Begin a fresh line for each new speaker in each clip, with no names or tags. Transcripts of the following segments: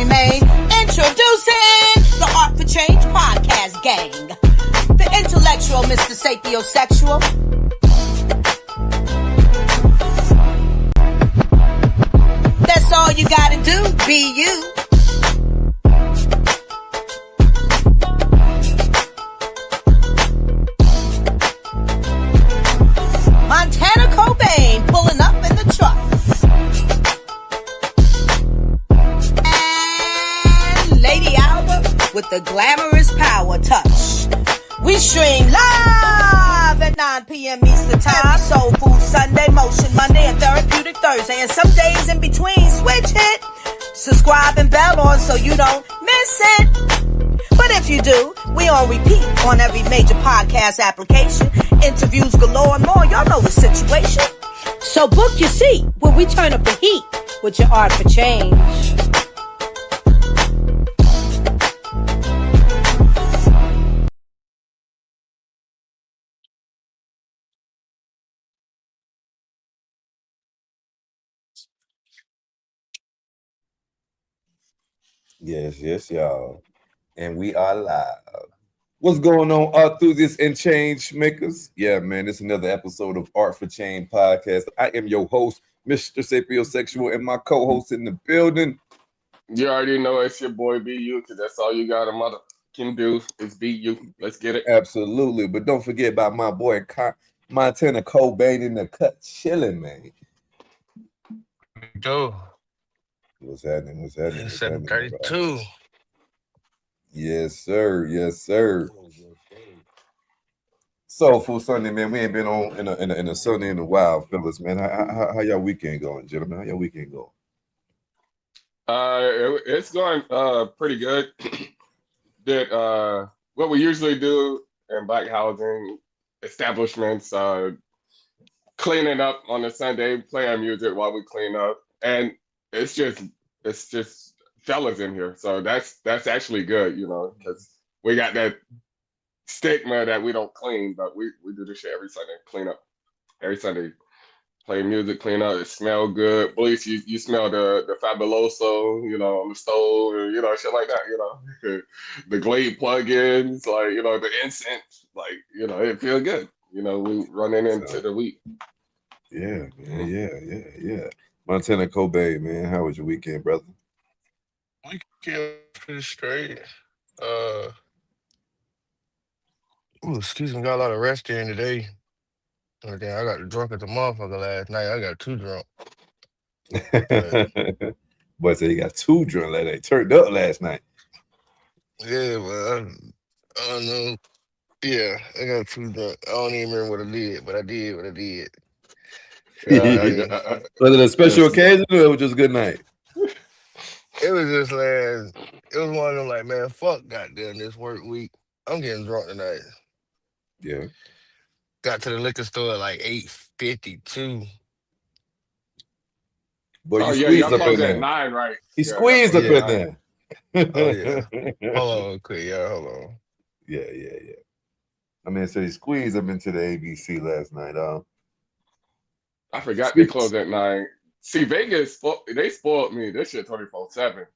remain. Introducing the Art for Change podcast gang. The intellectual Mr. Sapiosexual. That's all you gotta do, be you. Montana Cobain pulling up in the truck. And Lady Alba with the glamorous power touch. We stream live at 9 p.m. Eastern Time. Soul Food Sunday, Motion Monday, and Therapeutic Thursday. And some days in between, switch it. Subscribe and bell on so you don't miss it. But if you do, we on repeat on every major podcast application. Interviews galore and more. Y'all know the situation. So book your seat when we turn up the heat with your Art for Change.
Yes, y'all. And we are live. What's going on, art enthusiasts and change makers? Yeah, man, it's another episode of Art for Change podcast. I am your host, Mr. Sapiosexual, and my co-host in the building.
You already know it's your boy BU, because that's all you got a mother can do is be you. Let's get it.
Absolutely. But don't forget about my boy Montana Cobain in the cut chilling, man.
Go.
What's happening?
7:32.
Yes, sir. Soulful Sunday, man. We ain't been on in a Sunday in a while, fellas, man. How y'all weekend going, gentlemen? How y'all weekend going?
It's going pretty good. Did what we usually do in black housing establishments, cleaning up on a Sunday, playing music while we clean up, and it's just fellas in here, so that's actually good, you know, because we got that stigma that we don't clean, but we do this shit every Sunday, clean up every Sunday, play music, clean up. It smell good. Bleach, you smell the Fabuloso, you know, on the stove, and, you know, shit like that, you know. The Glade plugins, like, you know, the incense, like, you know, it feel good. You know, we running into the week.
Yeah. Montana Cobain, man, how was your weekend, brother?
Weekend pretty straight. Excuse me, got a lot of rest in today. And then I got drunk as a motherfucker last night. I got too drunk.
Boy said he got too drunk last night. Turned up last night.
Yeah, well, I don't know. Yeah, I got too drunk. I don't even remember what I did, but I did what I did.
Was it a special occasion or it was just a good night?
It was just it was one of them like, man, fuck goddamn this work week. I'm getting drunk tonight.
Yeah.
Got to the liquor store at like 8:52.
Boy,
you squeezed up in there. 9, right?
He squeezed up in there.
Oh yeah. Hold on, quick, y'all. Hold on.
Yeah. I mean, so he squeezed up into the ABC last night.
I forgot they closed at 9. See, Vegas, they spoiled me. This shit 24/7.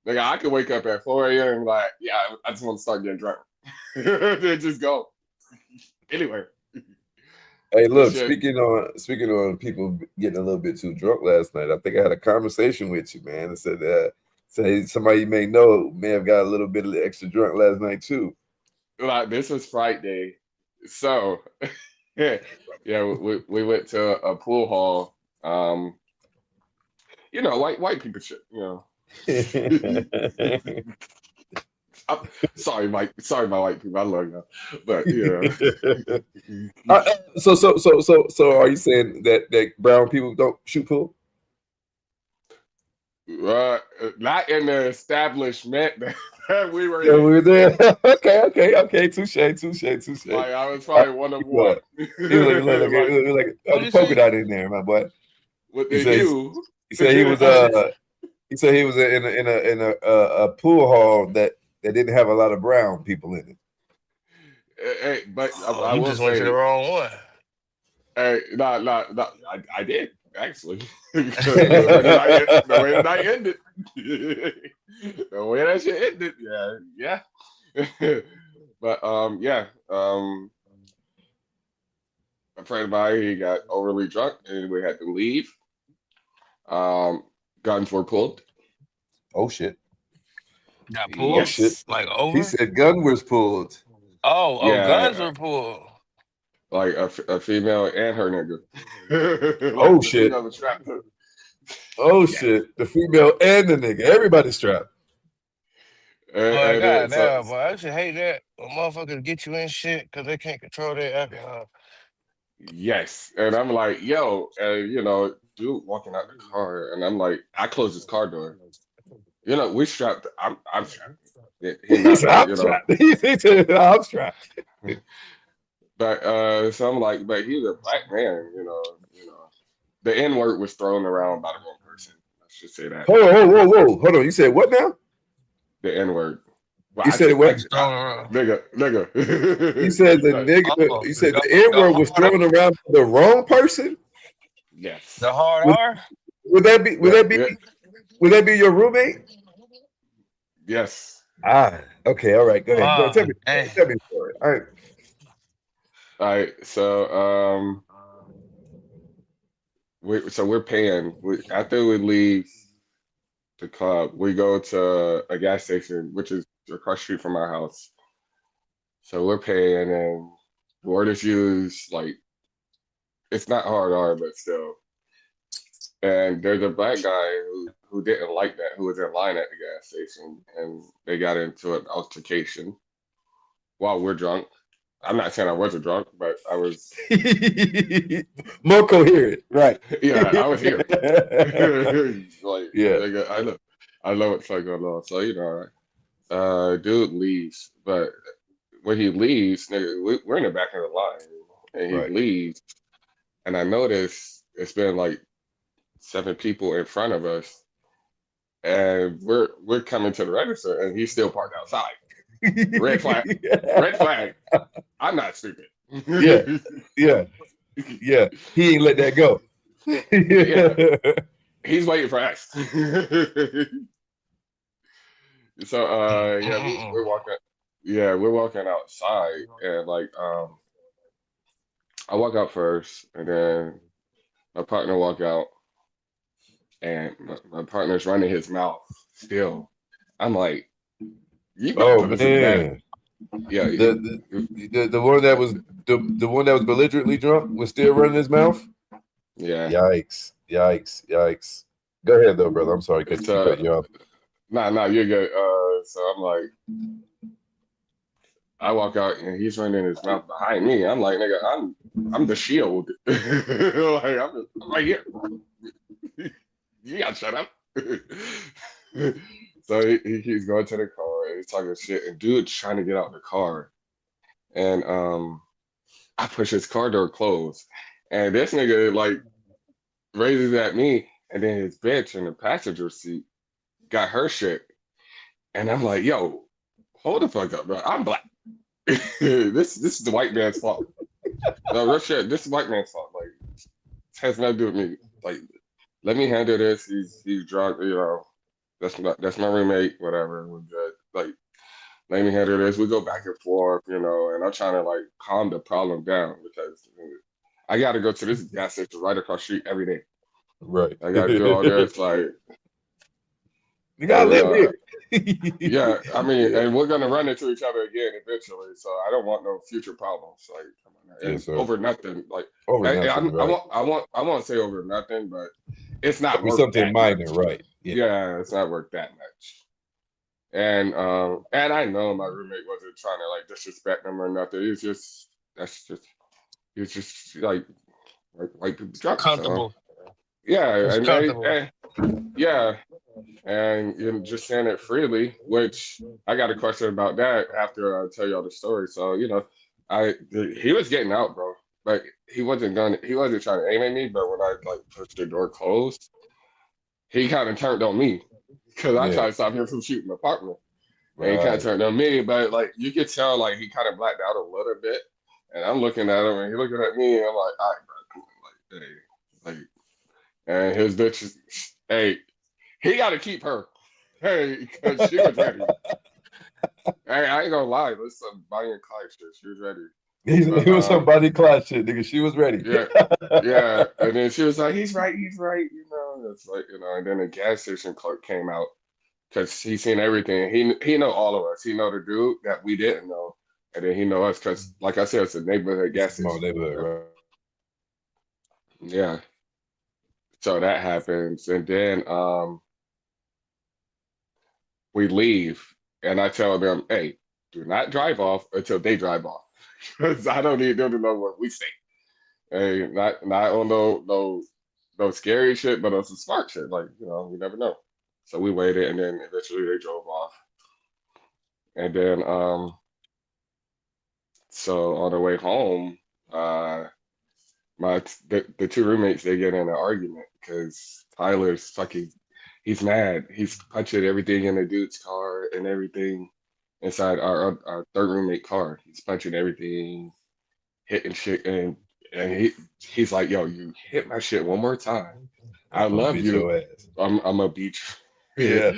Like, I could wake up at 4 a.m. and be like, yeah, I just want to start getting drunk. Then just go anywhere.
Hey, look, speaking on people getting a little bit too drunk last night, I think I had a conversation with you, man. And said somebody you may know may have got a little bit of extra drunk last night too.
Like, this was Friday, so yeah, we went to a pool hall. You know, white people shit, you know. Sorry, Mike. Sorry, my white people. I love you, but yeah.
So, are you saying that brown people don't shoot pool?
Not in the establishment that we were.
Yeah, we were there. Okay. Touche.
Like, I was probably one of one.
It was like polka dot in there, my boy.
What they do?
He said he was in a pool hall that didn't have a lot of brown people in it.
Hey, but
I just went to the wrong one.
Hey, no, I did. actually. The way the night ended, the way that shit ended, yeah. But yeah, a friend of mine, he got overly drunk and we had to leave. Um, Guns were pulled.
Oh shit.
Got
Oh
pulled
shit.
Yes.
like
He
over.
said gun was pulled.
Guns
Yeah,
were pulled.
like a female and her nigga.
Oh
Like the
shit.
female was trapped.
Oh
Yes.
shit. The female and the nigga. Everybody's strapped.
Boy,
And then, so
goddamn, boy, I should hate that when motherfuckers get you in shit because they can't control their alcohol.
yes, and I'm like, yo, dude walking out the car, and I'm like, I closed his car door. We strapped. I'm strapped. He
He
not,
said, I'm strapped. He said, I'm strapped.
but so I'm like, but he's a black man. The N word was thrown around by the wrong person. I should say that.
Hold on, whoa. Hold on. You said what now?
The N word. Well,
You said what?
It's thrown around.
nigga.
You said the
Like,
nigga, you said the N
The
word was
hard,
thrown around to the wrong person?
yes.
the hard
Would,
R.
would that be
Yeah, yeah,
would that be your roommate?
yes.
Ah, okay, all right, go ahead. Go tell me
Hey,
tell me the story. All right.
All right. So we're paying. After we leave the club, we go to a gas station, which is across the street from our house. So we're paying, and word is used like it's not hard R, but still. And there's a black guy who didn't like that, who was in line at the gas station, and they got into an altercation while we're drunk. I'm not saying I wasn't drunk, but I was.
More coherent, right?
Yeah, I was here. Like,
Yeah.
nigga, I know what's going on. So dude leaves, but when he leaves, nigga, we're in the back of the line, and he
Right.
leaves, and I notice it's been like 7 people in front of us, and we're coming to the register, and he's still parked outside. Red flag. Red flag. I'm not stupid.
Yeah. He ain't let that go.
Yeah. He's waiting for us. So we're walking. Yeah, we're walking outside, and like I walk out first, and then my partner walk out, and my partner's running his mouth still. I'm like, you better
Oh
put us in the bag.
man.
Yeah,
The one that was the one that was belligerently drunk was still running his mouth.
yeah.
Yikes. Go ahead though, brother. I'm sorry,
It's
cut you off.
nah, you're good. So I'm like, I walk out and he's running his mouth behind me. I'm like, nigga, I'm the shield. Like, I'm right here. You gotta shut up. So he's going to the car and he's talking shit, and dude's trying to get out the car, and I push his car door closed, and this nigga like raises at me, and then his bitch in the passenger seat got her shit, and I'm like, yo, hold the fuck up, bro. I'm black. This is the white man's fault. No, real shit. This is white man's fault. Like, it has nothing to do with me. Like, let me handle this. He's drunk. That's my roommate. Whatever. We're good. Like, let me handle this. We go back and forth. And I'm trying to like calm the problem down because I got to go to this gas station right across the street every day.
Right.
I got to do all this. Like,
you gotta live here.
Yeah, I mean, and we're gonna run into each other again eventually. So I don't want no future problems. Like, come on, and
Yes, sir.
over nothing. Like,
Over nothing,
I won't say over nothing, but it's not worth
something
that
minor,
much.
right?
Yeah, it's not worth that much. And I know my roommate wasn't trying to like disrespect him or nothing. He's just like white people drunk.
Comfortable.
So, yeah,
It's comfortable.
yeah, and just saying it freely, which I got a question about that after I tell y'all the story. So he was getting out, bro, but he wasn't trying to aim at me. But when I like pushed the door closed, he kind of turned on me because I tried to stop him from shooting my partner, and he kind of turned on me. But like you could tell, like he kind of blacked out a little bit, and I'm looking at him, and he looking at me, and I'm like, all right, bro, come on, like, hey, like. and his bitch, hey, he got to keep her, hey, because she was ready. Hey, I ain't gonna lie, this is some Bonnie and Clyde shit. She was ready. But
He was somebody Clyde shit, nigga. She was ready.
yeah, yeah. And then she was like, he's right, you know. It's like, you know, and then the gas station clerk came out because he seen everything. He know all of us. He know the dude that we didn't know. And then he know us because, like I said, it's a neighborhood
It's a
gas
small
station.
neighborhood, right?
Yeah. So that happens. And then we leave and I tell them, hey, do not drive off until they drive off. Because I don't need them to know where we stay. Hey, not on no scary shit, but on some smart shit. Like, you know, you never know. So we waited and then eventually they drove off. And then so on the way home, the two roommates they get in an argument because Tyler's fucking he's mad. He's punching everything in the dude's car and everything inside our third roommate car. He's punching everything, hitting shit, and he's like, "Yo, you hit my shit one more time. I
I'm gonna
love
beat
you.
your ass.
I'm gonna beat you."
Yeah.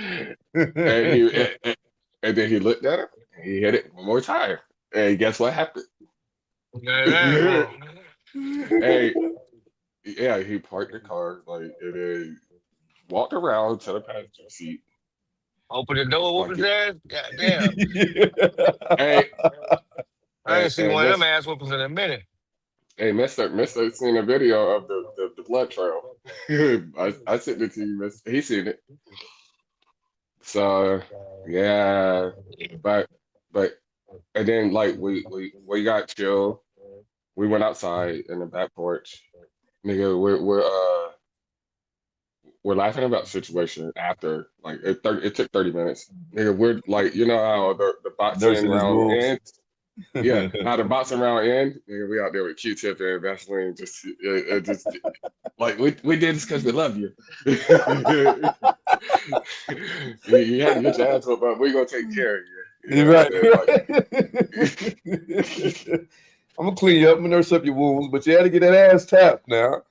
And then he looked at him. And he hit it one more time. And guess what happened? Hey, yeah, he parked the car like and then walked around to the passenger seat.
Open the door, whoop
Like,
his ass. God damn.
hey,
I
hey,
ain't seen
hey,
one of them
miss,
ass whoopings in a minute.
hey, Mister, seen a video of the blood trail. I sent it to you, Miss. He seen it. So yeah, but but and then like we got chill. We went outside in the back porch. Nigga, we're laughing about the situation after like it took 30 minutes. Nigga, we're like, you know how the boxing
Nursing his
round
wounds.
ends? Yeah, how the boxing round end, nigga, we out there with Q-tip and Vaseline, just like we did this because we love you. You had to get your ass whooped, but we're gonna take care of you. You know
You're
what I'm
right.
saying?
I'm gonna clean you up, I'm gonna nurse up your wounds, but you had to get that ass tapped now.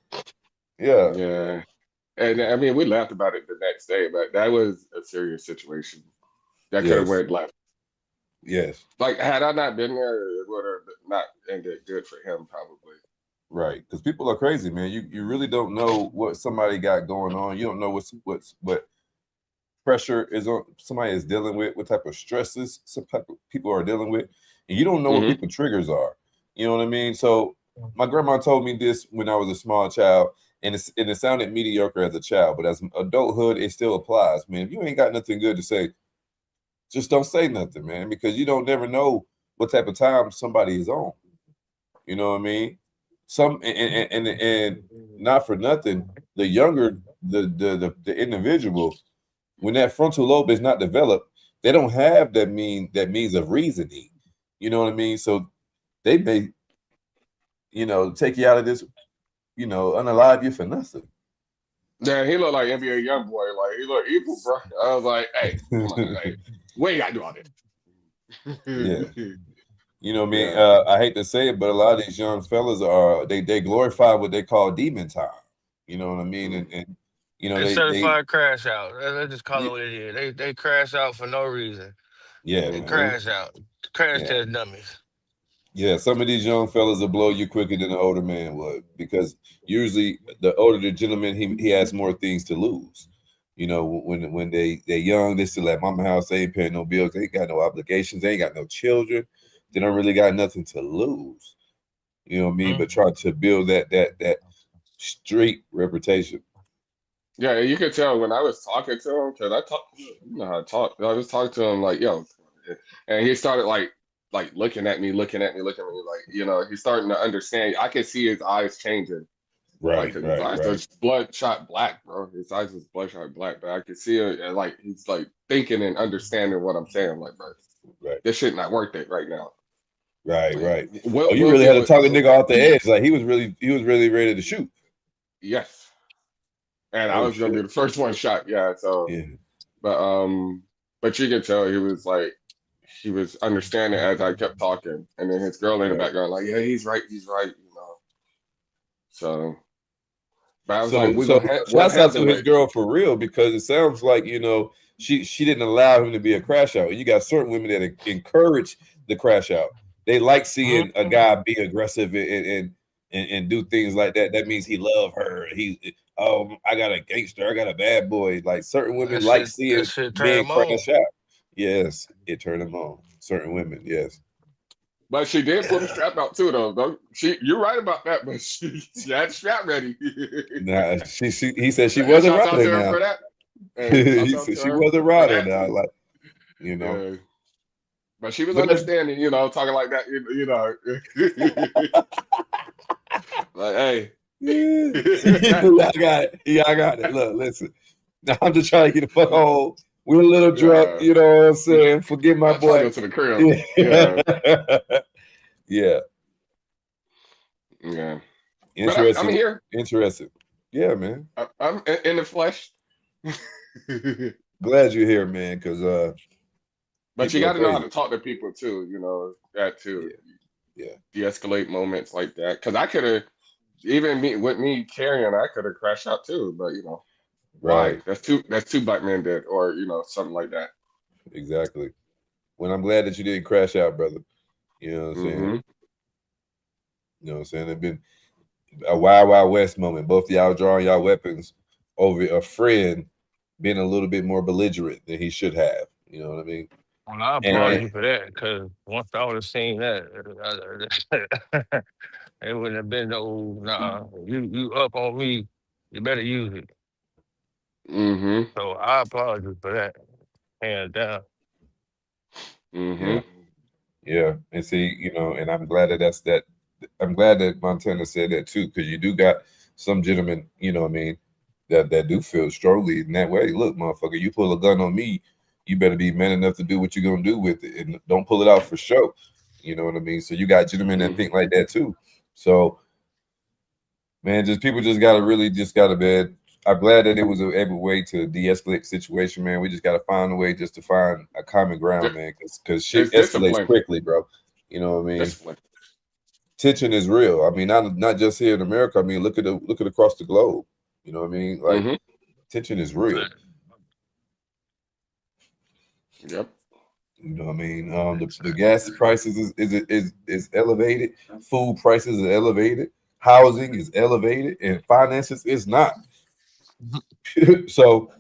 Yeah.
Yeah. And I mean, we laughed about it the next day, but that was a serious situation. That could have
Yes.
went left.
Yes.
Like, had I not been there, it would have not ended good for him, probably.
Right. Because people are crazy, man. You really don't know what somebody got going on. You don't know what pressure is on somebody is dealing with, what type of stresses some type of people are dealing with, and you don't know what
Mm-hmm.
people's triggers are. You know what I mean? So my grandma told me this when I was a small child, and it sounded mediocre as a child, but as adulthood, it still applies, man. If you ain't got nothing good to say, just don't say nothing, man, because you don't never know what type of time somebody is on. You know what I mean? And not for nothing, the younger the individual, when that frontal lobe is not developed, they don't have that means of reasoning. You know what I mean? So they may, take you out of this, unalive you for nothing.
Yeah, he looked like NBA YoungBoy. Like, he looked evil, bro. I was like, hey, come on, hey, we ain't got to do all this.
Yeah. You know what I mean?
Yeah.
I hate to say it, but a lot of these young fellas they glorify what they call demon time. You know what I mean? And
It's
they
certified crash out. Let's just call it what it is. They crash out for no reason.
yeah,
They
man.
crash out. Crash
Yeah.
test dummies.
Yeah, some of these young fellas will blow you quicker than an older man would, because usually the older the gentleman, he has more things to lose. When they're young, they still at mama house, they ain't paying no bills, they ain't got no obligations, they ain't got no children, they don't really got nothing to lose. You know what I mean?
Mhm.
But try to build that street reputation.
Yeah, you could tell when I was talking to him, because I talk, you know how I talk. I was talking to him like, yo, and he started like looking at me, like, he's starting to understand. I could see his eyes changing. Like,
Right,
'cause his
right,
eyes
right,
are bloodshot black, bro. His eyes was bloodshot black, but I could see it, and like he's like thinking and understanding what I'm saying. Like, bro,
right,
this shit not worth it right now.
right,
Like,
right. Oh, you
we'll
really had
deal
to
with
talk a nigga off the edge. Like he was really ready to shoot.
yes, and I
Oh
was gonna be
shit.
the first one shot. Yeah, so
Yeah.
but you could tell he was like he was understanding as I kept talking, and then his girl in the
Right.
background like, yeah, he's right, you know. So, But I was like,
So
we'll
shouts out to
handle
his
it.
girl for real, because it sounds like, she didn't allow him to be a crash out. You got certain women that encourage the crash out. They like seeing a guy be aggressive and do things like that. That means he love her. I got a gangster, I got a bad boy. Like certain women like
That
seeing
shit turn
men
him on.
crash out. Yes, it turned him on. Certain women, yes.
But she did pull the strap out too, though. You're right about that, but she had the strap ready.
Nah, he said she
And
was a
shout out
rider
to her
now.
for that. And shout
He
out
said
to
she
her
was a
for
rider
that
now.
too.
Like,
Yeah. But she was
but that's
understanding, talking like that, like, hey.
I got it. Yeah, I got it. Look, listen. I'm just trying to get the fuck home. We're a little drunk,
Yeah.
you know what I'm saying? Forgive my
I'm trying to
boy.
go to the crib. Yeah.
Yeah.
Yeah. But I'm
Interesting.
here.
Interesting. Yeah, man.
I'm in the flesh.
Glad you're here, man, because
But you
people are
got to know how
crazy.
to talk to people too, that too.
Yeah.
De-escalate moments like that. Because I could have, with me carrying, I could have crashed out too. But why?
Right.
That's two black men dead, or something like that.
Exactly. Well, I'm glad that you didn't crash out, brother. You know what I'm saying?
Mm-hmm.
You know what I'm saying? It's been a Wild Wild West moment. Both of y'all drawing y'all weapons over a friend being a little bit more belligerent than he should have. You know what I mean?
Well, I applaud
Right.
you for that, because once I would have seen that, it wouldn't have been no, nah, you up on me, you better use it.
Mm-hmm.
So I applaud you for that, hands down.
Mm-hmm.
Yeah. Yeah. And see, and I'm glad that I'm glad that Montana said that too, because you do got some gentlemen, you know what I mean, that do feel strongly in that way. Look, motherfucker, you pull a gun on me, you better be man enough to do what you're gonna do with it, and don't pull it out for show. You know what I mean? So you got gentlemen that think like that too. So, man, people just gotta really just gotta, man. I'm glad that it was an able way to de-escalate the situation, man. We just gotta find a way just to find a common ground, man, because shit
It's
escalates
discipline.
quickly, bro. You know what I mean?
Discipline.
Tension is real. I mean, not just here in America. I mean, look at across the globe. You know what I mean? Like,
Mm-hmm.
tension is real.
Yep.
You know what I mean? The gas prices is elevated. Food prices are elevated. Housing is elevated, and finances is not. So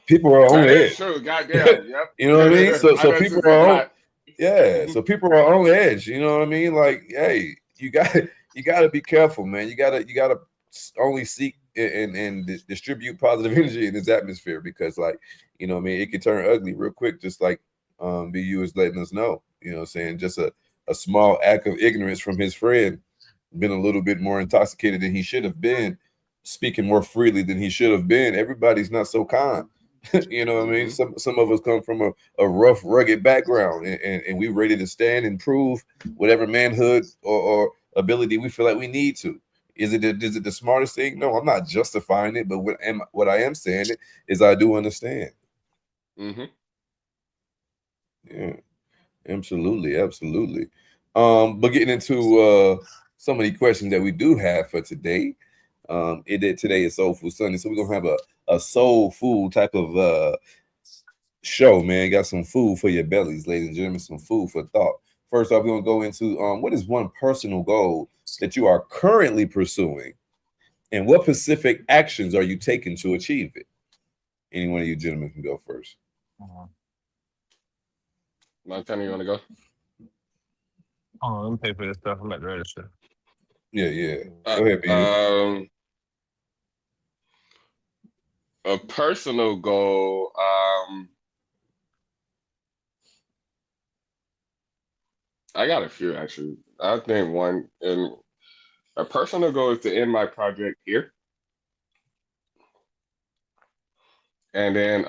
people are on
That is
edge.
true. Goddamn.
You know what I mean?
Yep.
So people
Finances
are
is
on.
not.
Yeah. So people are on edge. You know what I mean? Like, hey, you got to be careful, man. You gotta only seek and distribute positive energy in this atmosphere, because, like, you know what I mean, it can turn ugly real quick, just like BU is letting us know. You know what I'm saying? Just a small act of ignorance from his friend, been a little bit more intoxicated than he should have been, speaking more freely than he should have been. Everybody's not so kind. You know what I mean? Some of us come from a rough, rugged background, and we ready to stand and prove whatever manhood or ability we feel like we need to. Is it the smartest thing? No, I'm not justifying it, but what I am saying is I do understand.
Mm-hmm.
Yeah, absolutely. But getting into some of the questions that we do have for today. Today is Soul Food Sunday, so we're gonna have a soul food type of show, man. Got some food for your bellies, ladies and gentlemen, some food for thought. First off, we're gonna go into what is one personal goal that you are currently pursuing, and what specific actions are you taking to achieve it? Any one of you gentlemen can go first.
Montana, you want to go?
Oh, let me pay for this stuff. I'm at the register.
Yeah. Go ahead,
BU. A personal goal. I got a few actually. I think one, and a personal goal is to end my project here, and then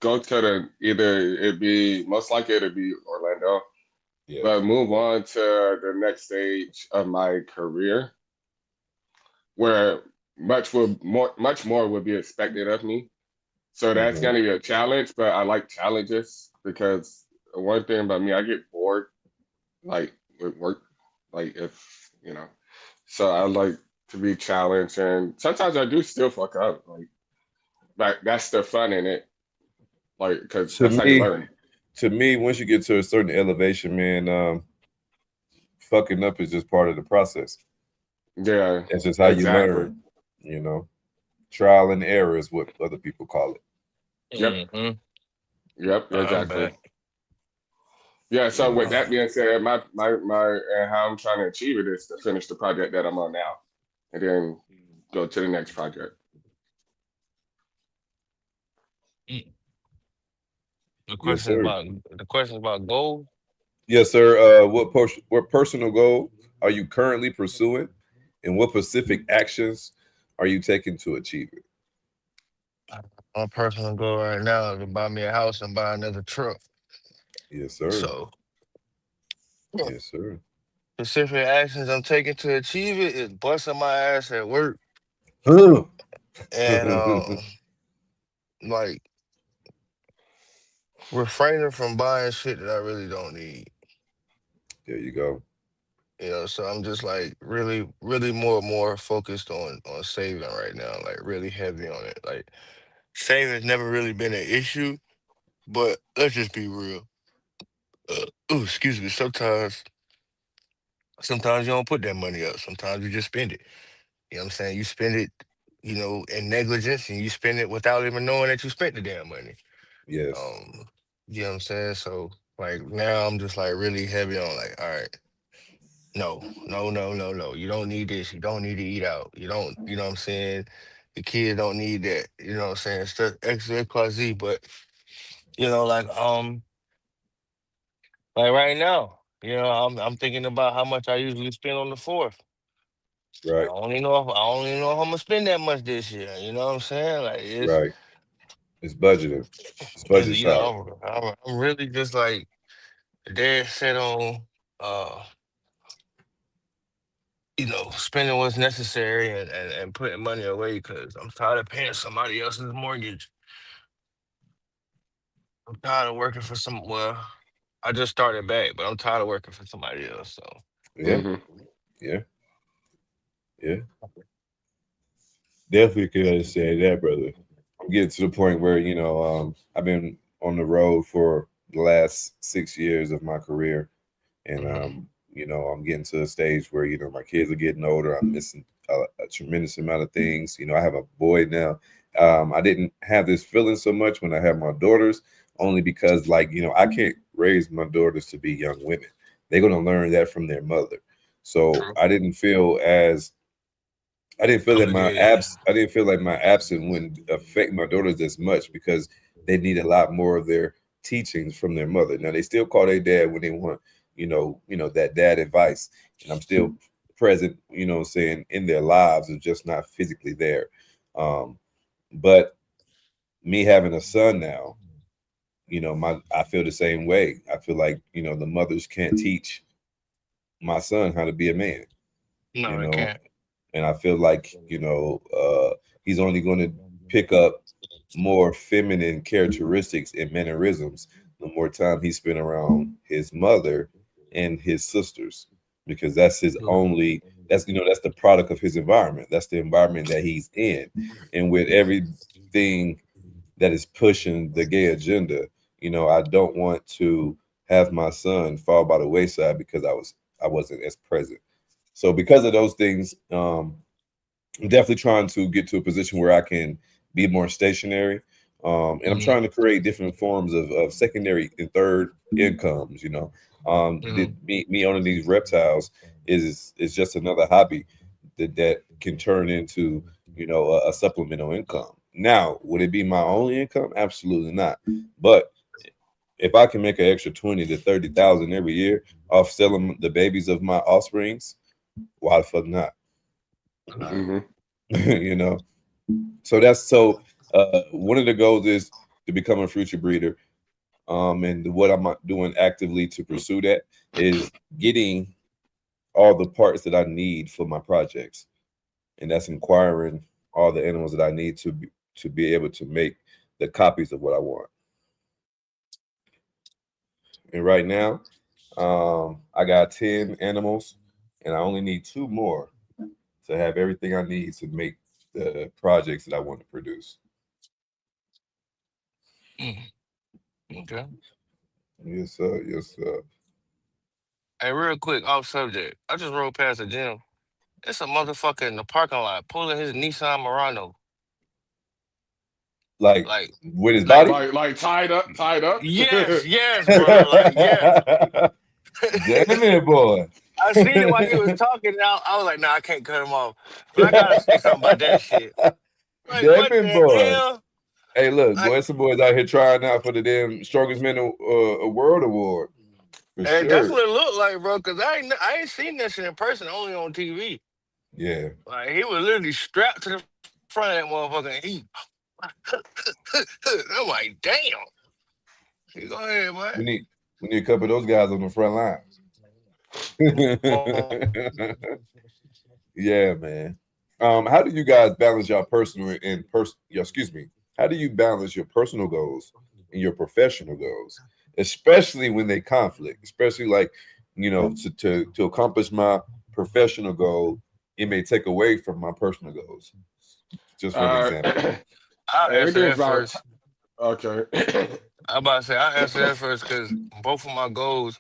go to most likely it'd be Orlando,
Yeah.
but move on to the next stage of my career, where much more would be expected of me. So that's
Mhm.
gonna be a challenge, but I like challenges because one thing about me, I get bored, like with work, like if So I like to be challenged, and sometimes I do still fuck up. Like that's the fun in it. Like, because
To
that's how you
me,
learn.
once you get to a certain elevation, man, fucking up is just part of the process.
Yeah,
That's just how you
exactly.
learn. You know, trial and error is what other people call it.
Yep,
Mm-hmm.
yep,
I'm
exactly.
back.
Yeah. So
Yeah.
with that being said, my and how I'm trying to achieve it is to finish the project that I'm on now, and then go to the next project.
Mm.
Yes, sir.
The question about gold.
Yes, sir. What personal goal are you currently pursuing, and what specific actions are you taking to achieve it?
My personal goal right now is to buy me a house and buy another truck.
Yes, sir.
So
Yes, sir.
specific actions I'm taking to achieve it is busting my ass at work
Huh.
and like refraining from buying shit that I really don't need.
There you go.
So I'm just like really, really more focused on saving right now, like really heavy on it. Like saving's never really been an issue, but let's just be real. Oh, excuse me. Sometimes you don't put that money up. Sometimes you just spend it. You know what I'm saying? You spend it, in negligence, and you spend it without even knowing that you spent the damn money.
Yes.
Um, you know what I'm saying? So like now I'm just like really heavy on like, all right, no, no, no, no, no. You don't need this. You don't need to eat out. You don't, you know what I'm saying? The kids don't need that. You know what I'm saying? Stuff X, Y, plus Z. But like right now, I'm thinking about how much I usually spend on the fourth. I
Right.
don't even know if I'm gonna spend that much this year. You know what I'm saying? Like
Right. It's budgeting. It's budget side.
I'm really just like dead set on uh spending what's necessary and putting money away because I'm tired of paying somebody else's mortgage. I'm tired of working for I just started back, but I'm tired of working for somebody else. So
Yeah.
Hmm.
Yeah. Yeah. Definitely can understand that, brother. I'm getting to the point where I've been on the road for the last 6 years of my career, and
mhm.
I'm getting to a stage where my kids are getting older. I'm missing a tremendous amount of things. I have a boy now. I didn't have this feeling so much when I had my daughters, only because I can't raise my daughters to be young women. They're gonna learn that from their mother. So
True.
I didn't feel that my
Obligated.
I didn't feel like my absence wouldn't affect my daughters as much because they need a lot more of their teachings from their mother. Now they still call their dad when they want, that dad advice. And I'm still present, saying in their lives and just not physically there. But me having a son now, I feel the same way. I feel like, the mothers can't teach my son how to be a man, you
No, it
know,
can't.
and I feel like he's only going to pick up more feminine characteristics and mannerisms the more time he spent around his mother and his sisters, because that's his
True.
only that's the product of his environment. That's the environment that he's in, and with everything that is pushing the gay agenda, I don't want to have my son fall by the wayside because I wasn't as present. So because of those things, I'm definitely trying to get to a position where I can be more stationary. And I'm
Hmm.
trying to create different forms of secondary and third incomes.
Hmm.
Me owning these reptiles is just another hobby that can turn into a supplemental income. Now, would it be my only income? Absolutely not. But if I can make an extra 20 to 30,000 every year off selling the babies of my offsprings, why the fuck not?
Hmm.
you know. So one of the goals is to become a future breeder. And what I'm doing actively to pursue that is getting all the parts that I need for my projects, and that's inquiring all the animals that I need to be able to make the copies of what I want. And right now, I got 10 animals, and I only need two more. to have everything I need to make the projects that I want to produce.
Okay.
Yes, sir. Yes, sir.
Hey, real quick, off subject. I just rode past the gym. It's a motherfucker in the parking lot pulling his Nissan Murano.
Like
Like,
with his
like,
body.
Like tied up.
yes, bro. Like, yes.
Damn it, boy.
I seen it while he was talking. And I was like, nah, I can't cut him off. But I gotta say something about that shit. Like,
Damn
what
it,
the
boy.
hell?
Hey, look,
Like,
boy, some boys out here trying out for the damn strongest man world award. For
and that's
sure.
what it looked like, bro. Cause I ain't seen that shit in person, only on TV.
Yeah.
Like, he was literally strapped to the front of that motherfucker. And he, I'm like, damn. Go ahead,
We
man.
need a couple of those guys on the front lines. Yeah, man. How do you guys balance your personal and how do you balance your personal goals and your professional goals, especially when they conflict? Especially like, to accomplish my professional goal, it may take away from my personal goals. Just for an example.
I'll answer
Everything's
that
about
first.
okay.
I'm about to say I'll answer that first because both of my goals,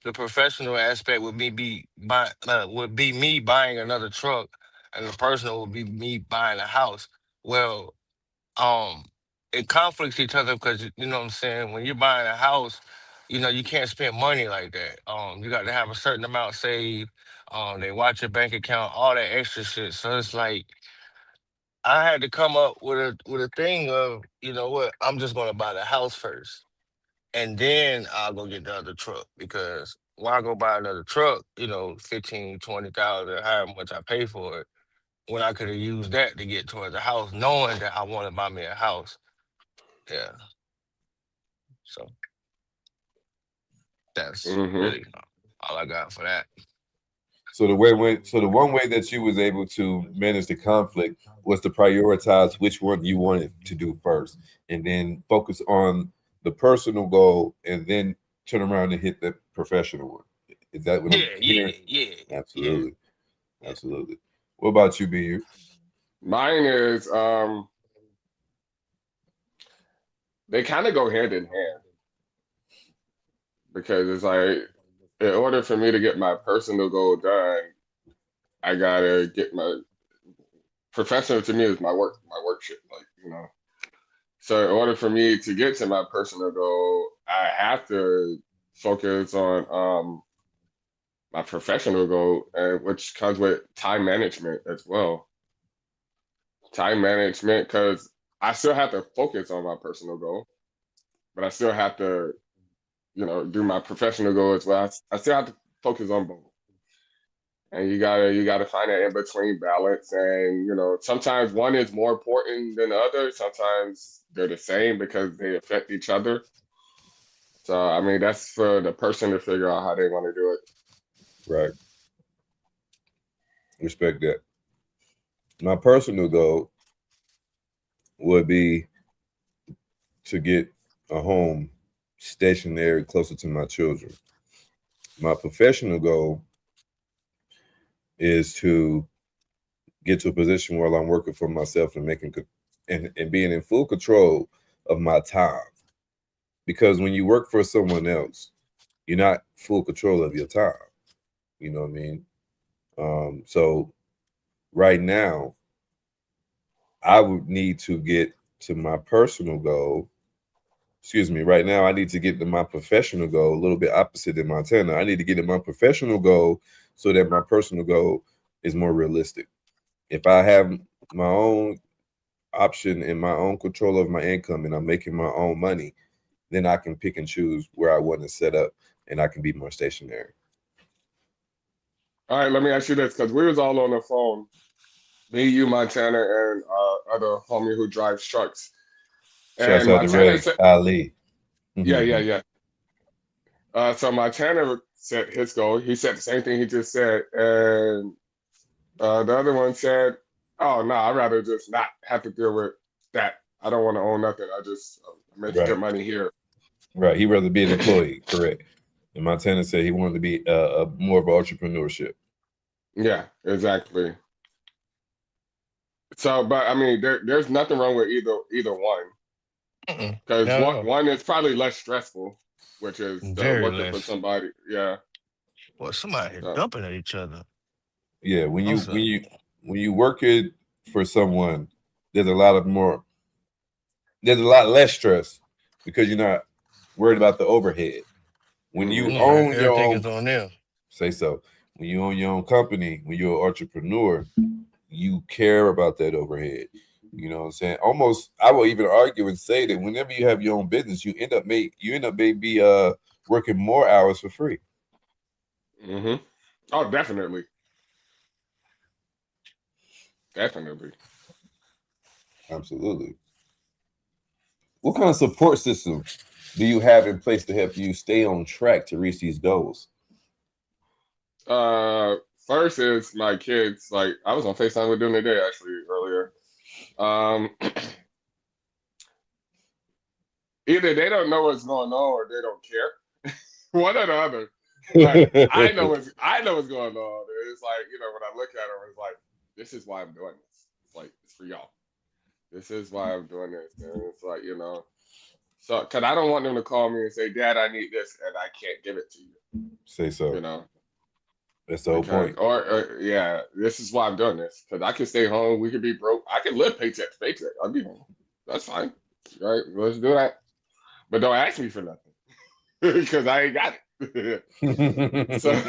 the professional aspect would be me buying another truck, and the personal would be me buying a house. Well, um, it conflicts each other because you know what I'm saying. When you're buying a house, you can't spend money like that. You got to have a certain amount saved. They watch your bank account, all that extra shit. So it's like I had to come up with a thing of, you know what, I'm just gonna buy the house first, and then I'll go get the other truck because when I go buy another truck, 15, 20,000, however much I pay for it, when I could have used that to get towards the house, knowing that I want to buy me a house. Yeah. So that's
hmm
really all I got for that.
So the one way that you was able to manage the conflict was to prioritize which one you wanted to do first, and then focus on the personal goal, and then turn around and hit the professional one. Is that what I'm
Yeah,
hearing?
yeah.
Absolutely,
Yeah.
absolutely. What about you, BU?
Mine is they kind of go hand in hand because it's like in order for me to get my personal goal done, I gotta get my professional to me is my work shit. Like. So in order for me to get to my personal goal, I have to focus on my professional goal, and which comes with time management as well. Time management, because I still have to focus on my personal goal, but I still have to, do my professional goal as well. I still have to focus on both. And you gotta find that in between balance. And sometimes one is more important than the other. Sometimes they're the same because they affect each other. So I mean that's for the person to figure out how they want to do it.
Right. Respect that. My personal goal would be to get a home stationary closer to my children. My professional goal is to get to a position where I'm working for myself and and being in full control of my time. Because when you work for someone else, you're not full control of your time. You know what I mean? So right now, I would need to get to my personal goal. Excuse me. Right now, I need to get to my professional goal, a little bit opposite than Montana. I need to get to my professional goal so that my personal goal is more realistic. If I have my own option and my own control of my income and I'm making my own money, then I can pick and choose where I want to set up and I can be more stationary.
All right, let me ask you this, because we was all on the phone, me, you, Montana, and other homie who drives trucks.
Shouts
And
out to
Montana
Ray
said,
Ali.
yeah. So Montana set his goal. He said the same thing he just said, and the other one said, "Oh no, I'd rather just not have to deal with that. I don't want to own nothing. I just make
Right.
good money here."
Right. He'd rather be an employee. Correct. And Montana said he wanted to be more of entrepreneurship.
Yeah, exactly. So, but I mean, there's nothing wrong with either one, because
No,
one is probably less stressful, which is
very
working for
less.
somebody. Yeah.
Well, somebody
So,
dumping at each other.
Yeah, when you when
Also,
you when you work it for someone, there's a lot of more. There's a lot less stress because you're not worried about the overhead. When you
hmm
yeah,
own your
everything
own,
is on them.
say so. When you own your own company, when you're an entrepreneur, you care about that overhead. You know what I'm saying? Almost, I will even argue and say that whenever you have your own business, you end up maybe working more hours for free.
hmm Oh, definitely, definitely.
Absolutely. What kind of support system do you have in place to help you stay on track to reach these goals?
First is my kids. Like I was on FaceTime with them today actually earlier. Um, Either they don't know what's going on or they don't care. One or the other. But I know what's going on. It's like, when I look at them, it's like, this is why I'm doing this. It's like, it's for y'all. This is why I'm doing this. And it's like, so because I don't want them to call me and say, Dad, I need this, and I can't give it to you.
Say
You
so.
know,
That's the whole
because
point.
or yeah, this is why I'm doing this. Because I can stay home. We could be broke. I can live paycheck to paycheck. I'll be home. That's fine. Right? Let's do that. But don't ask me for nothing because I ain't got it. So,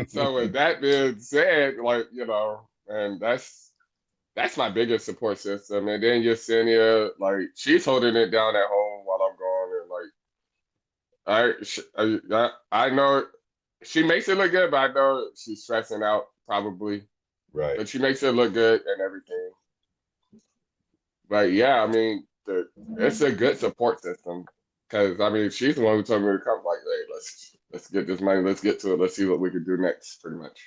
so with that being said, like and that's my biggest support system. And then Yesenia, like she's holding it down at home while I'm gone, and like I know she makes it look good, but I know she's stressing out probably.
Right.
But she makes it look good and everything. But yeah, I mean, it's a good support system because I mean, she's the one who told me to come. Like, hey, let's get this money. Let's get to it. Let's see what we can do next. Pretty much.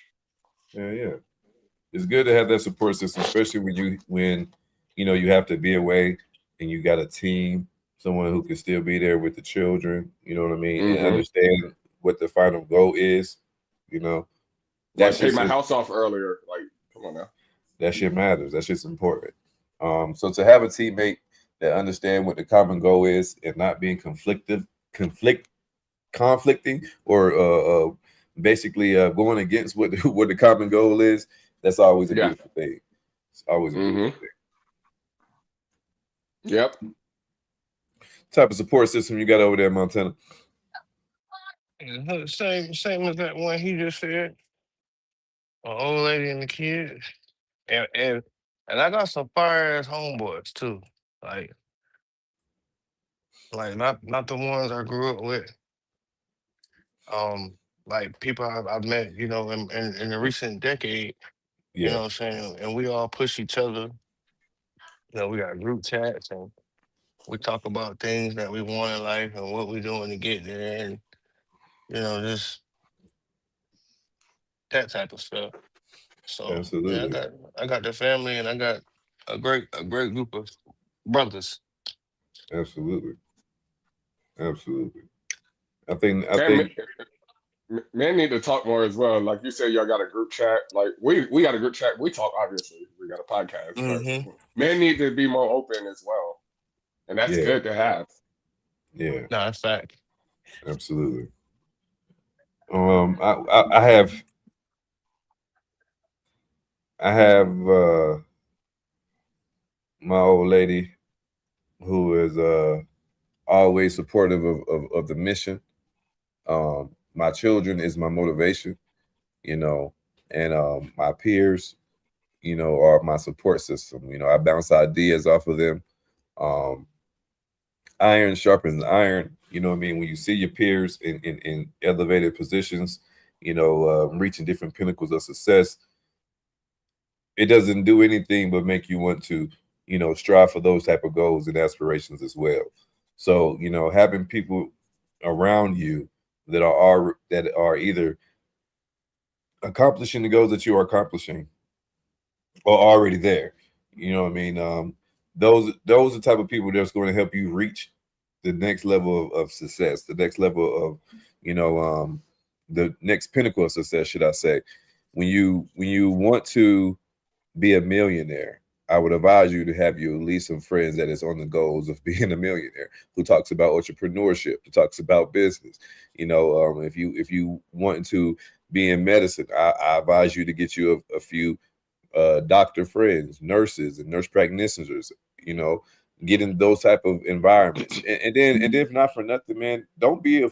Yeah. It's good to have that support system, especially when you have to be away and you got a team, someone who can still be there with the children. You know what I mean, and
Mm-hmm.
understand what the final goal is. You know, that
Like pay
shit's
my house off earlier. Like, come on now.
that shit matters. That shit's important. So to have a teammate that understand what the common goal is and not being conflicting or basically going against what what the common goal is, that's always a
Yeah.
beautiful thing. It's always a beautiful
Mm-hmm.
thing.
Yep.
Type of support system you got over there in Montana?
Same as that one he just said. An old lady and the kids, and and I got some fire ass homeboys too. Like not the ones I grew up with. Um, like people I've met, in the recent decade. You
Yeah,
know what I'm saying? And we all push each other. We got group chats and we talk about things that we want in life and what we're doing to get there, and just that type of stuff. So yeah,
absolutely,
I got the family and I got a great group of brothers.
absolutely, absolutely. I
And
think,
men need to talk more as well. Like you said, y'all got a group chat. Like we got a group chat. We talk obviously. We got a podcast, but
Mm-hmm.
men need to be more open as well, and that's
yeah,
good to have.
yeah,
No, that's fact.
absolutely. I have my old lady who is always supportive of the mission. My children is my motivation, you know, and my peers, are my support system. I bounce ideas off of them. Um, Iron sharpens iron. You know what I mean? When you see your peers in elevated positions, reaching different pinnacles of success, it doesn't do anything but make you want to, strive for those type of goals and aspirations as well. So, having people around you that are either accomplishing the goals that you are accomplishing or already there. You know what I mean? Those are the type of people that's going to help you reach the next level of success, the next level of, the next pinnacle of success, should I say. When you want to be a millionaire, I would advise you to have you at least some friends that is on the goals of being a millionaire, who talks about entrepreneurship, who talks about business. If you want to be in medicine, I advise you to get you a few doctor friends, nurses, and nurse practitioners. You know, get in those type of environments, and then if not for nothing, man, don't be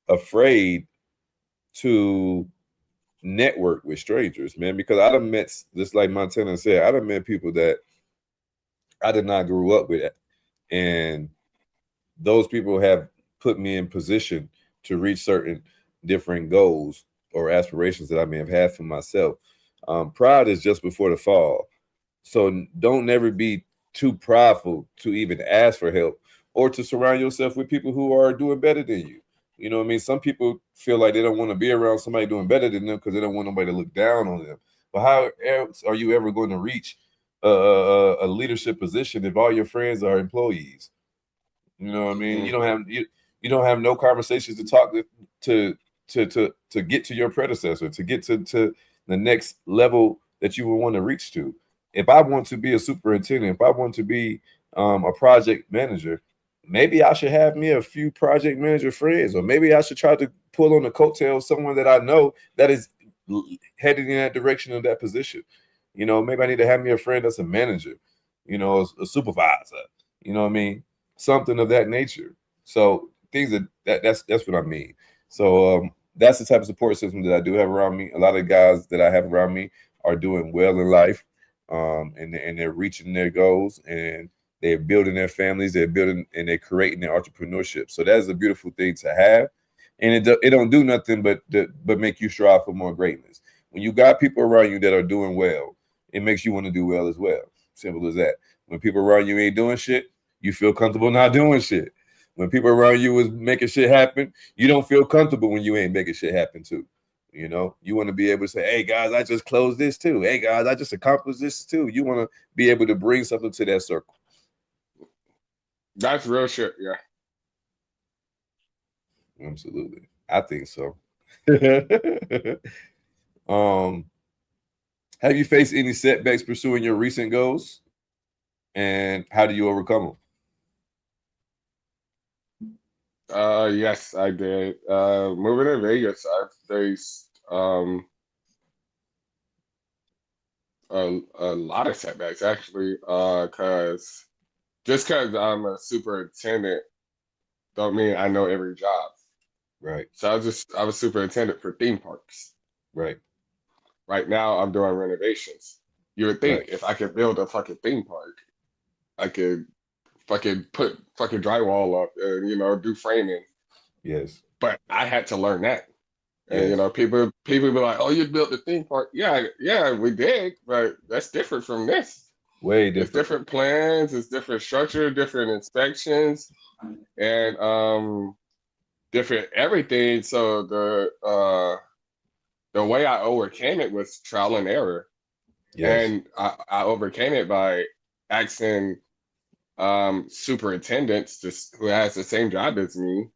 afraid to network with strangers, man. Because I done met, just like Montana said, I done met people that I did not grow up with, and those people have put me in position to reach certain different goals or aspirations that I may have had for myself. Pride is just before the fall, so don't never be too prideful to even ask for help or to surround yourself with people who are doing better than you. You know what I mean? Some people feel like they don't want to be around somebody doing better than them because they don't want nobody to look down on them. But how else are you ever going to reach a leadership position if all your friends are employees? You know what I mean?
Mm.
You don't have no conversations to talk to to get to your predecessor, to get to the next level that you would want to reach to. If I want to be a superintendent, if I want to be a project manager, maybe I should have me a few project manager friends, or maybe I should try to pull on the coattail of someone that I know that is heading in that direction of that position. You know, maybe I need to have me a friend that's a manager, you know, a supervisor. You know what I mean? Something of that nature. So things that's what I mean. So that's the type of support system that I do have around me. A lot of guys that I have around me are doing well in life, and they're reaching their goals, and they're building their families, they're building and they're creating their entrepreneurship. So that's a beautiful thing to have, and it don't do nothing but make you strive for more greatness. When you got people around you that are doing well, it makes you want to do well as well. Simple as that. When people around you ain't doing shit, you feel comfortable not doing shit. When people around you is making shit happen, you don't feel comfortable when you ain't making shit happen too. You know, you want to be able to say, "Hey guys, I just closed this too. Hey guys, I just accomplished this too." You want to be able to bring something to that circle.
That's real shit. Yeah.
Absolutely, I think so. um, have you faced any setbacks pursuing your recent goals, and how do you overcome them?
Yes, I did. Moving to Vegas, I faced a lot of setbacks actually. Cause just cause I'm a superintendent don't mean I know every job.
Right,
So I was superintendent for theme parks.
right,
Right now I'm doing renovations. You would
right.
think if I could build a fucking theme park, I could fucking put fucking drywall up and do framing.
Yes,
But I had to learn that. And
yes.
people be like, "Oh, you built the theme park." Yeah, yeah, we did, but that's different from this.
Way
It's
different.
different plans, it's different structure, different inspections, and different everything. So the way I overcame it was trial and error,
Yes.
and I overcame it by asking superintendents just who has the same job as me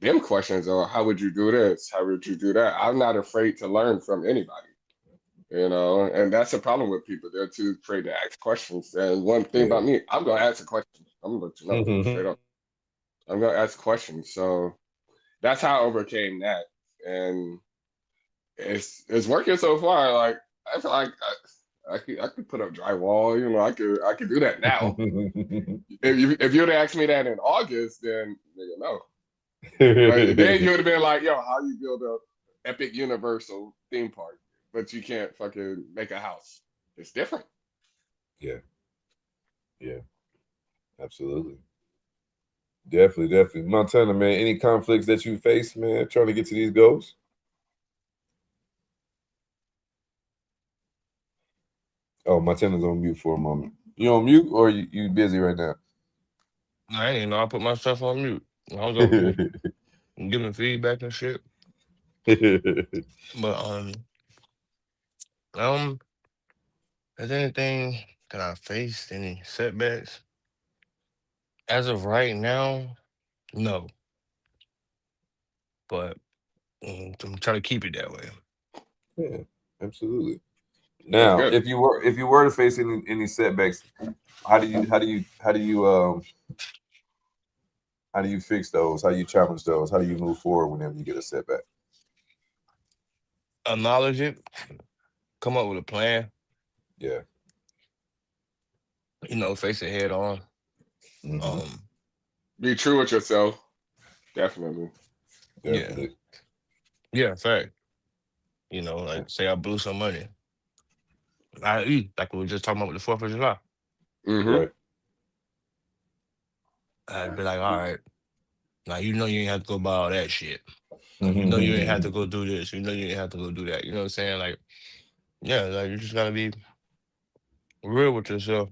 them questions, or how would you do this? How would you do that? I'm not afraid to learn from anybody, and that's the problem with people. They're too afraid to ask questions. And one thing
Yeah.
about me, I'm gonna ask a question. I'm gonna let you know straight up. I'm gonna ask questions. So that's how I overcame that, and it's working so far. Like I feel like I could put up drywall. I could do that now. If you'd asked me that in August, then no. But then you would have been like, yo, how you build a epic universal theme park, but you can't fucking make a house. It's different.
Yeah, yeah, absolutely. Definitely, definitely. Montana, man, any conflicts that you face, man, trying to get to these goals? Oh, Montana's on mute for a moment. You on mute or you busy right now?
I ain't know I put myself on mute. I was over here giving feedback and shit. But um, has anything that I faced any setbacks? As of right now, no. But I'm trying to keep it that way.
Yeah, absolutely.
That's
Now,
good.
if you were to face any setbacks, how do you fix those? How do you challenge those? How do you move forward whenever you get a setback?
Acknowledge it, come up with a plan,
Yeah.
face it head on.
Hmm.
Um,
Be true with yourself. Definitely.
yeah,
Definitely.
yeah, fact. Like say I blew some money. Like we were just talking about with the 4th of July.
Mm-hmm.
Right.
I'd be like, all right, now you ain't have to go buy all that shit. You ain't have to
Mhm.
go do this. You ain't have to go do that. You know what I'm saying? Like, yeah, like you just gotta be real with yourself.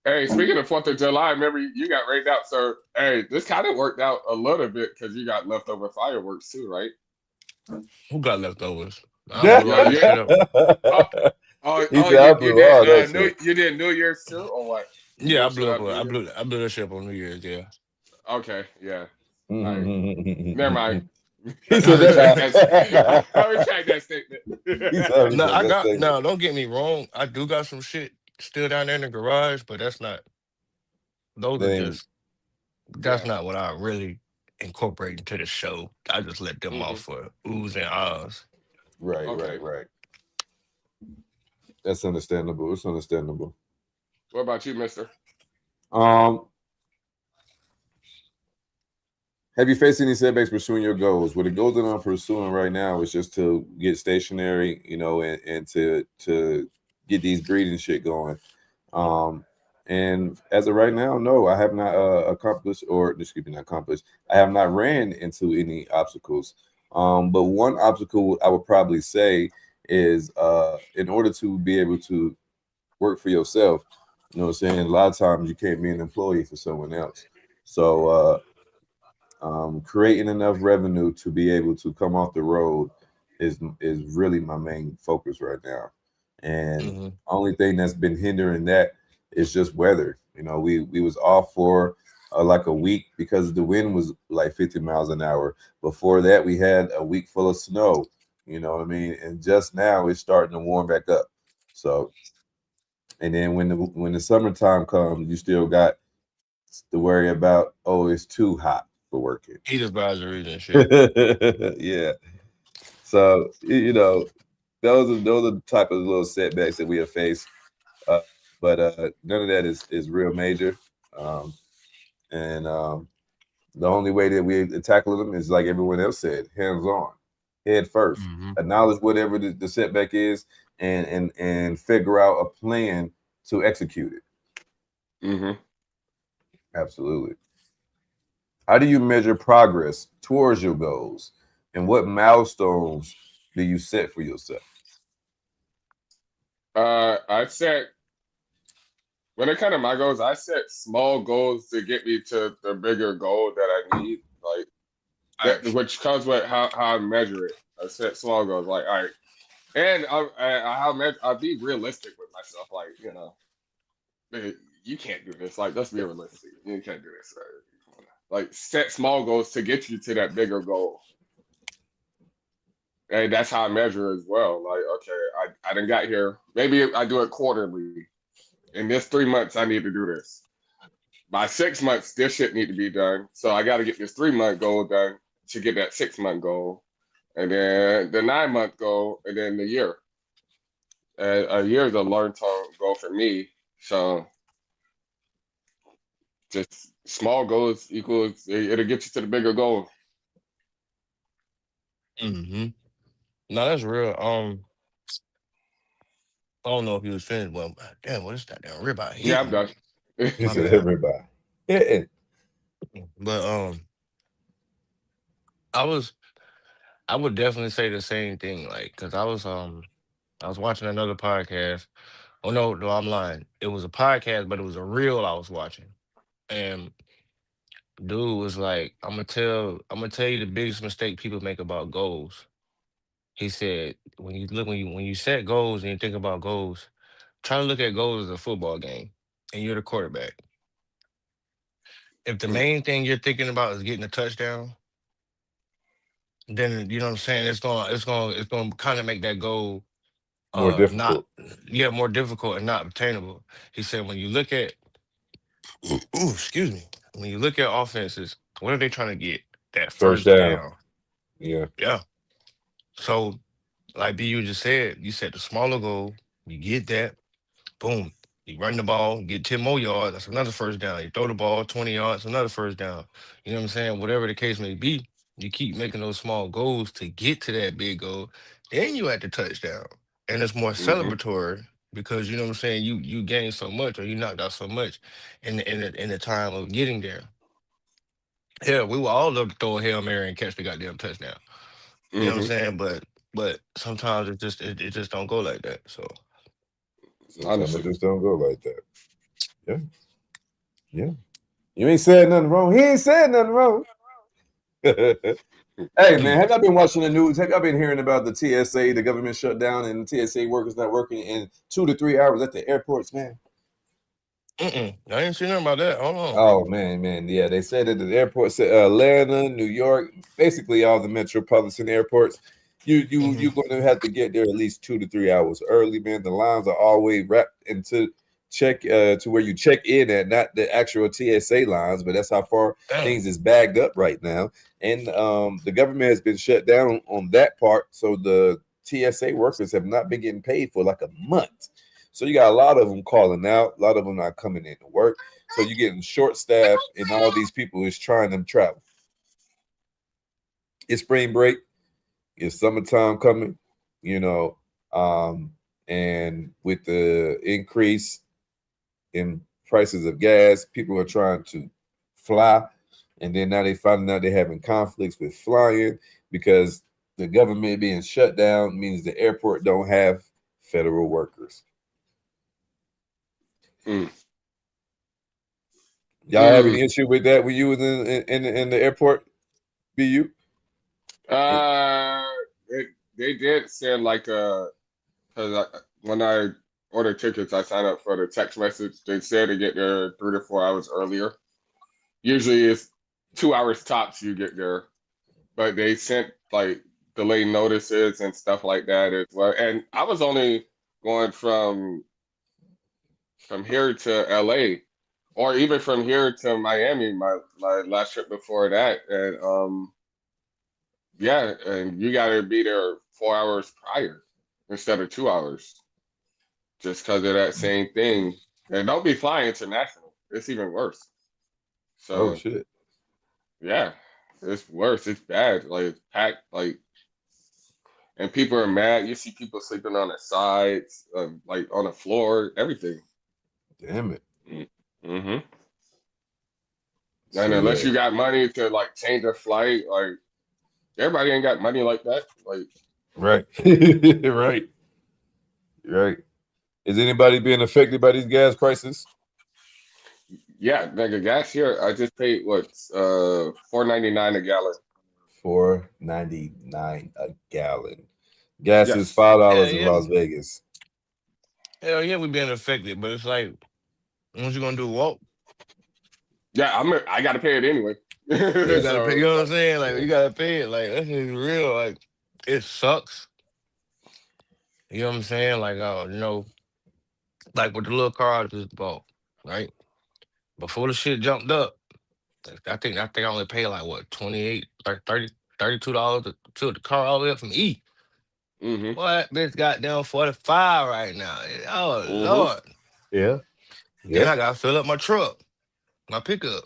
Hey, speaking of 4th of July, remember you got rained out. So, hey, this kind of worked out a little bit because you got leftover fireworks too, right?
Who got leftovers? I
Yeah.
blew
Well,
all that
you
shit up.
oh oh
He
oh
said, "I
you
blew
did
all that shit."
you did New Year's too or what? You
Yeah, I
blew shit
blew up.
up New Year's?
I blew that shit up on New Year's. Yeah.
Okay, yeah. All right, never mind.
He
I
said
retract that.
that.
I retract that statement.
He said,
No, I
"That's
got
statement."
no. Don't get me wrong. I do got some shit still down there in the garage, but that's not. Those are
That ain't
just. That's
Yeah.
not what I really incorporate into the show. I just let them off
Hmm.
for oohs and ahs.
right,
Okay.
right, right. That's understandable. It's understandable.
What about you, Mister?
Um, have you faced any setbacks pursuing your goals? What the goals that I'm pursuing right now is just to get stationary, and to get these breeding shit going. Um, and as of right now, no, I have not accomplished, or excuse me, not accomplished. I have not ran into any obstacles. But one obstacle I would probably say is in order to be able to work for yourself. You know what I'm saying? A lot of times you can't be an employee for someone else. So creating enough revenue to be able to come off the road is really my main focus right now. And
Hmm.
only thing that's been hindering that is just weather. We was off for like a week because the wind was like 50 miles an hour. Before that, we had a week full of snow. You know what I mean? And just now it's starting to warm back up. So, and then when the summertime comes, you still got to worry about, oh, it's too hot for working.
Heat advisories and shit.
Yeah. So those are the type of little setbacks that we have faced. Uh, but none of that is real major. Um, and the only way that we tackle them is like everyone else said, hands on, head first.
Hmm.
Acknowledge whatever the setback is, and figure out a plan to execute it.
Hmm.
Absolutely. How do you measure progress towards your goals, and what milestones do you set for yourself?
I set when it comes to my goals, I set small goals to get me to the bigger goal that I need. Like that,
Facts.
which comes with how I measure it. I set small goals. Like, all right, and I'll be realistic with myself. Like, "Hey, you can't do this. Like, let's be realistic. You can't do this. Right? Like, set small goals to get you to that bigger goal. And that's how I measure as well. Like, okay, I done got here. Maybe I do it quarterly. In this 3 months, I need to do this. By 6 months, this shit need to be done. So I got to get this 3 month goal done to get that 6 month goal, and then the 9 month goal, and then the year. A year is a long term goal for me. So just small goals equals it'll get you to the bigger goal.
Hmm. No, that's real. I don't know if he was finished. Well, damn, what is that damn ribeye
Yeah, I'm
hitting?
done.
He
My
said
bad.
everybody. Yeah.
But I was I would definitely say the same thing, like, cause I was watching another podcast. Oh no, I'm lying. It was a podcast, but it was a reel I was watching. And dude was like, I'm gonna tell you the biggest mistake people make about goals. He said, when you set goals and you think about goals, try to look at goals as a football game and you're the quarterback. If the
Mm,
main thing you're thinking about is getting a touchdown, then you know what I'm saying, it's gonna kind of make that goal
More
not
difficult.
more difficult and not obtainable. He said when you look at ooh, excuse me, when you look at offenses, what are they trying to get? That
First
first
down.
down.
Yeah.
Yeah. So like BU just said, you set the smaller goal, you get that, boom. You run the ball, get 10 more yards, that's another first down. You throw the ball 20 yards, another first down. You know what I'm saying? Whatever the case may be, you keep making those small goals to get to that big goal. Then you at the touchdown. And it's more
Mm-hmm.
celebratory because you know what I'm saying, you gained so much or you knocked out so much in the time of getting there. Yeah, we will all love to throw a Hail Mary and catch the goddamn touchdown. You know what I'm
Mm-hmm.
saying? But sometimes it just don't go like that. So
Sometimes
Honestly.
it just don't go like that. Yeah. Yeah. You ain't said nothing wrong. He ain't said nothing wrong. Hey man, have y'all been watching the news? Have y'all been hearing about the TSA, the government shutdown, and the TSA workers not working in 2 to 3 hours at the airports, man?
I ain't seen nothing about that. Hold on.
Oh man, yeah. They said that the airports, Atlanta, New York, basically all the metropolitan airports, you're going to have to get there at least 2 to 3 hours early, man. The lines are always wrapped into to where you check in at, not the actual TSA lines, but that's how far
Damn.
things is bagged up right now. And the government has been shut down on that part, so the TSA workers have not been getting paid for like a month. So you got a lot of them calling out, a lot of them not coming in to work. So you're getting short staff, and all these people is trying to travel. It's spring break, it's summertime coming, you know, and with the increase in prices of gas, people are trying to fly, and then now they finding out they're having conflicts with flying because the government being shut down means the airport don't have federal workers.
Mm.
Y'all have any issue with that when you was in the airport? BU?
They did send like because when I ordered tickets, I signed up for the text message. They said to get there 3 to 4 hours earlier. Usually it's 2 hours tops you get there, but they sent like delayed notices and stuff like that as well. And I was only going from here to LA, or even from here to Miami, my last trip before that, and yeah, and you got to be there 4 hours prior instead of 2 hours, just because of that same thing. And don't be flying international; it's even worse.
Oh
So
shit!
yeah, it's worse. It's bad. Like it's packed. Like, and people are mad. You see people sleeping on the sides, like on the floor, everything.
Damn it!
Mm-hmm.
So
And unless
yeah,
you got money to like change a flight, like everybody ain't got money like that. Like,
right, right. Is anybody being affected by these gas prices?
yeah, nigga, gas here. I just paid what, $4.99 a gallon.
$4.99 a gallon. Gas is
Yes.
$5 in Las Vegas.
Hell yeah, we being affected, but it's like, what you gonna do? Walk?
Yeah, I got to pay it anyway.
You gotta pay.
So,
You know what I'm saying? Like you gotta pay it. Like that's just real. Like it sucks. You know what I'm saying? Like like with the little car I just bought, right? Before the shit jumped up, I think I only paid like what 28, 30, $32 to the car all the way up from E.
mm-hmm,
Boy, that bitch got down 45 right now. Oh
mm-hmm.
Lord.
Yeah.
Then I gotta fill up my truck, my pickup.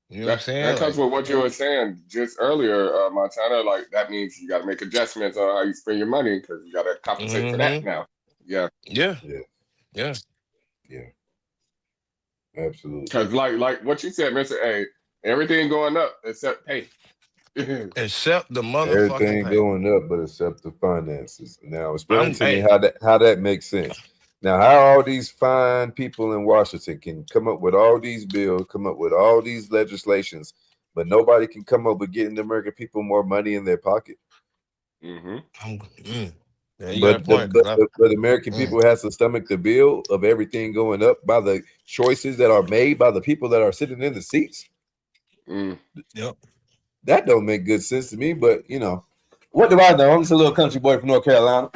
You know what I'm
That
saying?
comes
Like,
with what you were saying just earlier, Montana. Like that means you got to make adjustments on how you spend your money because you got to compensate for that now. Yeah.
yeah,
Yeah.
yeah.
Yeah. Absolutely.
Because like what you said, Mister A, everything going up except pay.
Except the motherfucking
Everything
pay.
going up, but except the finances. Now, explain to me
Hey,
how that makes sense. Now, how all these fine people in Washington can come up with all these bills, come up with all these legislations, but nobody can come up with getting the American people more money in their pocket.
Mm-hmm.
Yeah, you got a point.
But American people has to stomach the bill of everything going up by the choices that are made by the people that are sitting in the seats.
Yep.
That don't make good sense to me, but you know, what do I know? I'm just a little country boy from North Carolina.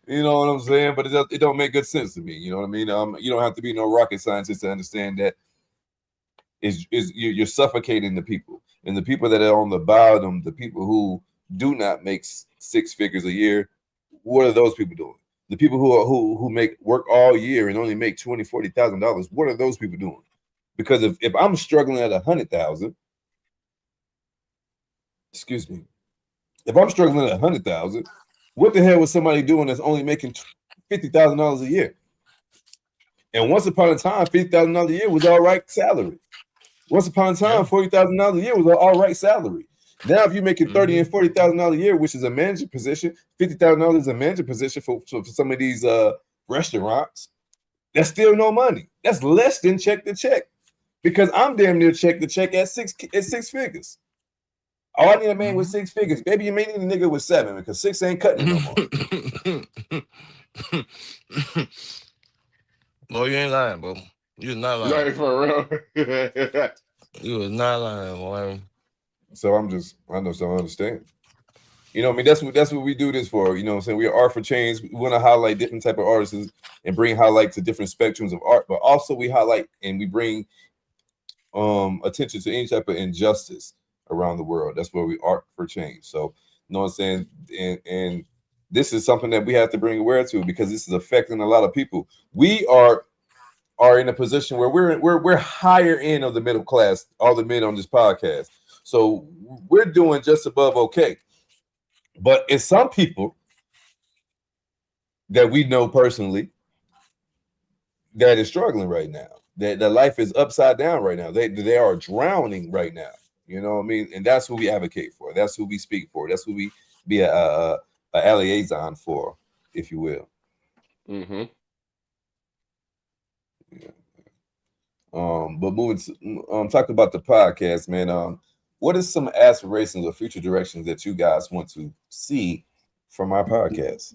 You know what I'm saying? But it don't make good sense to me. You know what I mean? You don't have to be no rocket scientist to understand that you're suffocating the people, and the people that are on the bottom, the people who do not make six figures a year. What are those people doing? The people who make work all year and only make $20,000-$40,000. What are those people doing? Because if I'm struggling at 100,000, excuse me, if I'm struggling at 100,000, what the hell was somebody doing that's only making $50,000 a year? And once upon a time, $50,000 a year was all right salary. Once upon a time, $40,000 a year was an all right salary. Now, if you're making $30,000 and $40,000 a year, which is a manager position, $50,000 is a manager position for some of these restaurants. That's still no money. That's less than check to check, because I'm damn near check to check at six figures. Oh, I need a man with 6 figures. Baby, you may need a nigga with 7, because 6 ain't cutting it no more.
Bro, you ain't lying, bro. You was not lying.
Like, for real.
You was not lying, boy.
So I understand. You know, I mean, that's what we do this for. You know what I'm saying? We are Art for Change. We want to highlight different type of artists and bring highlight to different spectrums of art, but also we highlight and we bring attention to any type of injustice around the world. That's where we Art for Change. So, you know what I'm saying? And this is something that we have to bring awareness to, because this is affecting a lot of people. We are in a position where we're higher end of the middle class, all the men on this podcast. So we're doing just above okay. But it's some people that we know personally that is struggling right now. That their life is upside down right now. They are drowning right now. You know what I mean? And that's who we advocate for. That's who we speak for. That's who we be a liaison for, if you will.
Mm-hmm.
Yeah. But moving to talking about the podcast, man. What is some aspirations or future directions that you guys want to see from our podcast?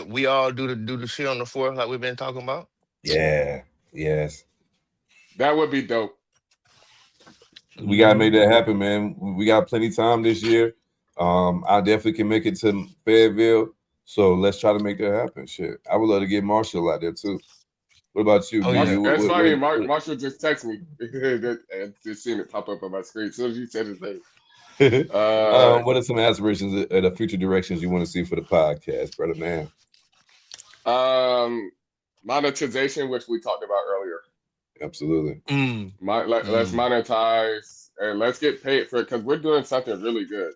We all do the shit on the 4th like we've been talking about.
Yeah. Yes.
That would be dope.
We gotta make that happen, man. We got plenty of time this year. I definitely can make it to Fayetteville, so let's try to make that happen. Shit, I would love to get Marshall out there too. What about you?
Oh, yeah.
That's funny. Marshall just texted me. I just seen it pop up on my screen as soon as you said his name.
What are some aspirations or the future directions you want to see for the podcast, brother man?
Monetization, which we talked about earlier.
Absolutely.
Let's monetize and let's get paid for it, because we're doing something really good.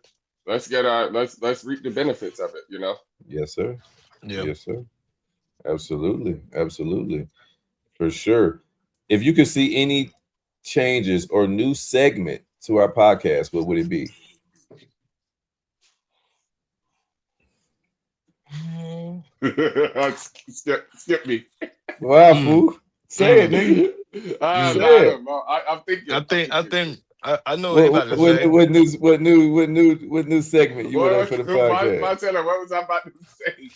Let's reap the benefits of it, you know?
Yes, sir.
Yeah.
Yes, sir. Absolutely. For sure. If you could see any changes or new segment to our podcast, what would it be?
Skip me.
Wow, fool. Say it, nigga.
I'm thinking.
I know what about to say.
What new segment you want for the podcast?
What was I about to say?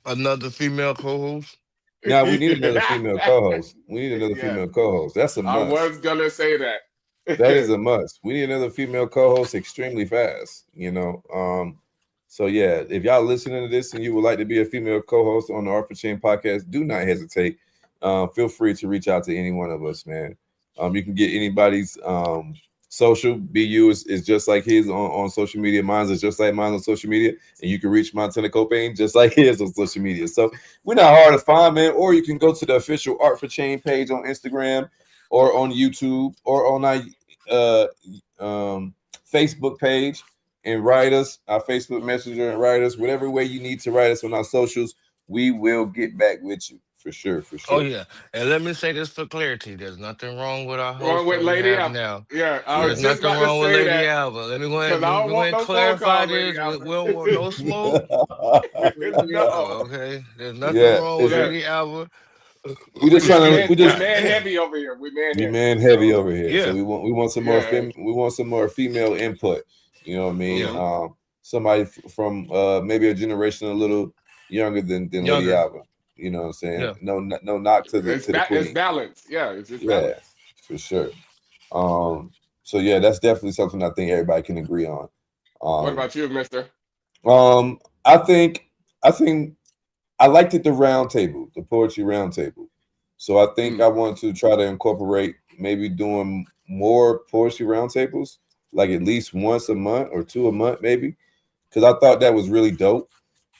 Another female co-host.
Now we need another female co-host. Female co-host. That's a must.
I was gonna say that.
That is a must. We need another female co-host extremely fast. You know. So yeah, if y'all listening to this and you would like to be a female co-host on the Art for Change podcast, do not hesitate. Feel free to reach out to any one of us, man. You can get anybody's social. BU is just like his on social media. Mine is just like mine on social media. And you can reach Montana Copain just like his on social media. So we're not hard to find, man. Or you can go to the official Art for Change page on Instagram or on YouTube or on our Facebook page and write us, our Facebook Messenger, and write us whatever way you need to write us on our socials. We will get back with you. For sure.
Oh yeah, and let me say this for clarity: there's nothing wrong with our host
with Lady Alba.
Now.
Yeah,
there's nothing wrong with Lady Alba. Let me go ahead and clarify this. We don't want no smoke. Okay, there's nothing wrong with Lady Alba.
We just trying to. We just
man heavy over here. We
man heavy over here.
Yeah.
So we want some more. We want some more female input. You know what I mean?
Yeah.
Somebody from maybe a generation a little younger than Lady Alba. You know what I'm saying?
Yeah.
No knock to the queen.
It's balanced. Yeah, it's just balanced.
For sure. So yeah, that's definitely something I think everybody can agree on.
What about you, Mister?
I think I liked it the round table, the poetry round table. So I think I want to try to incorporate maybe doing more poetry roundtables, like at least once a month or two a month, maybe, because I thought that was really dope.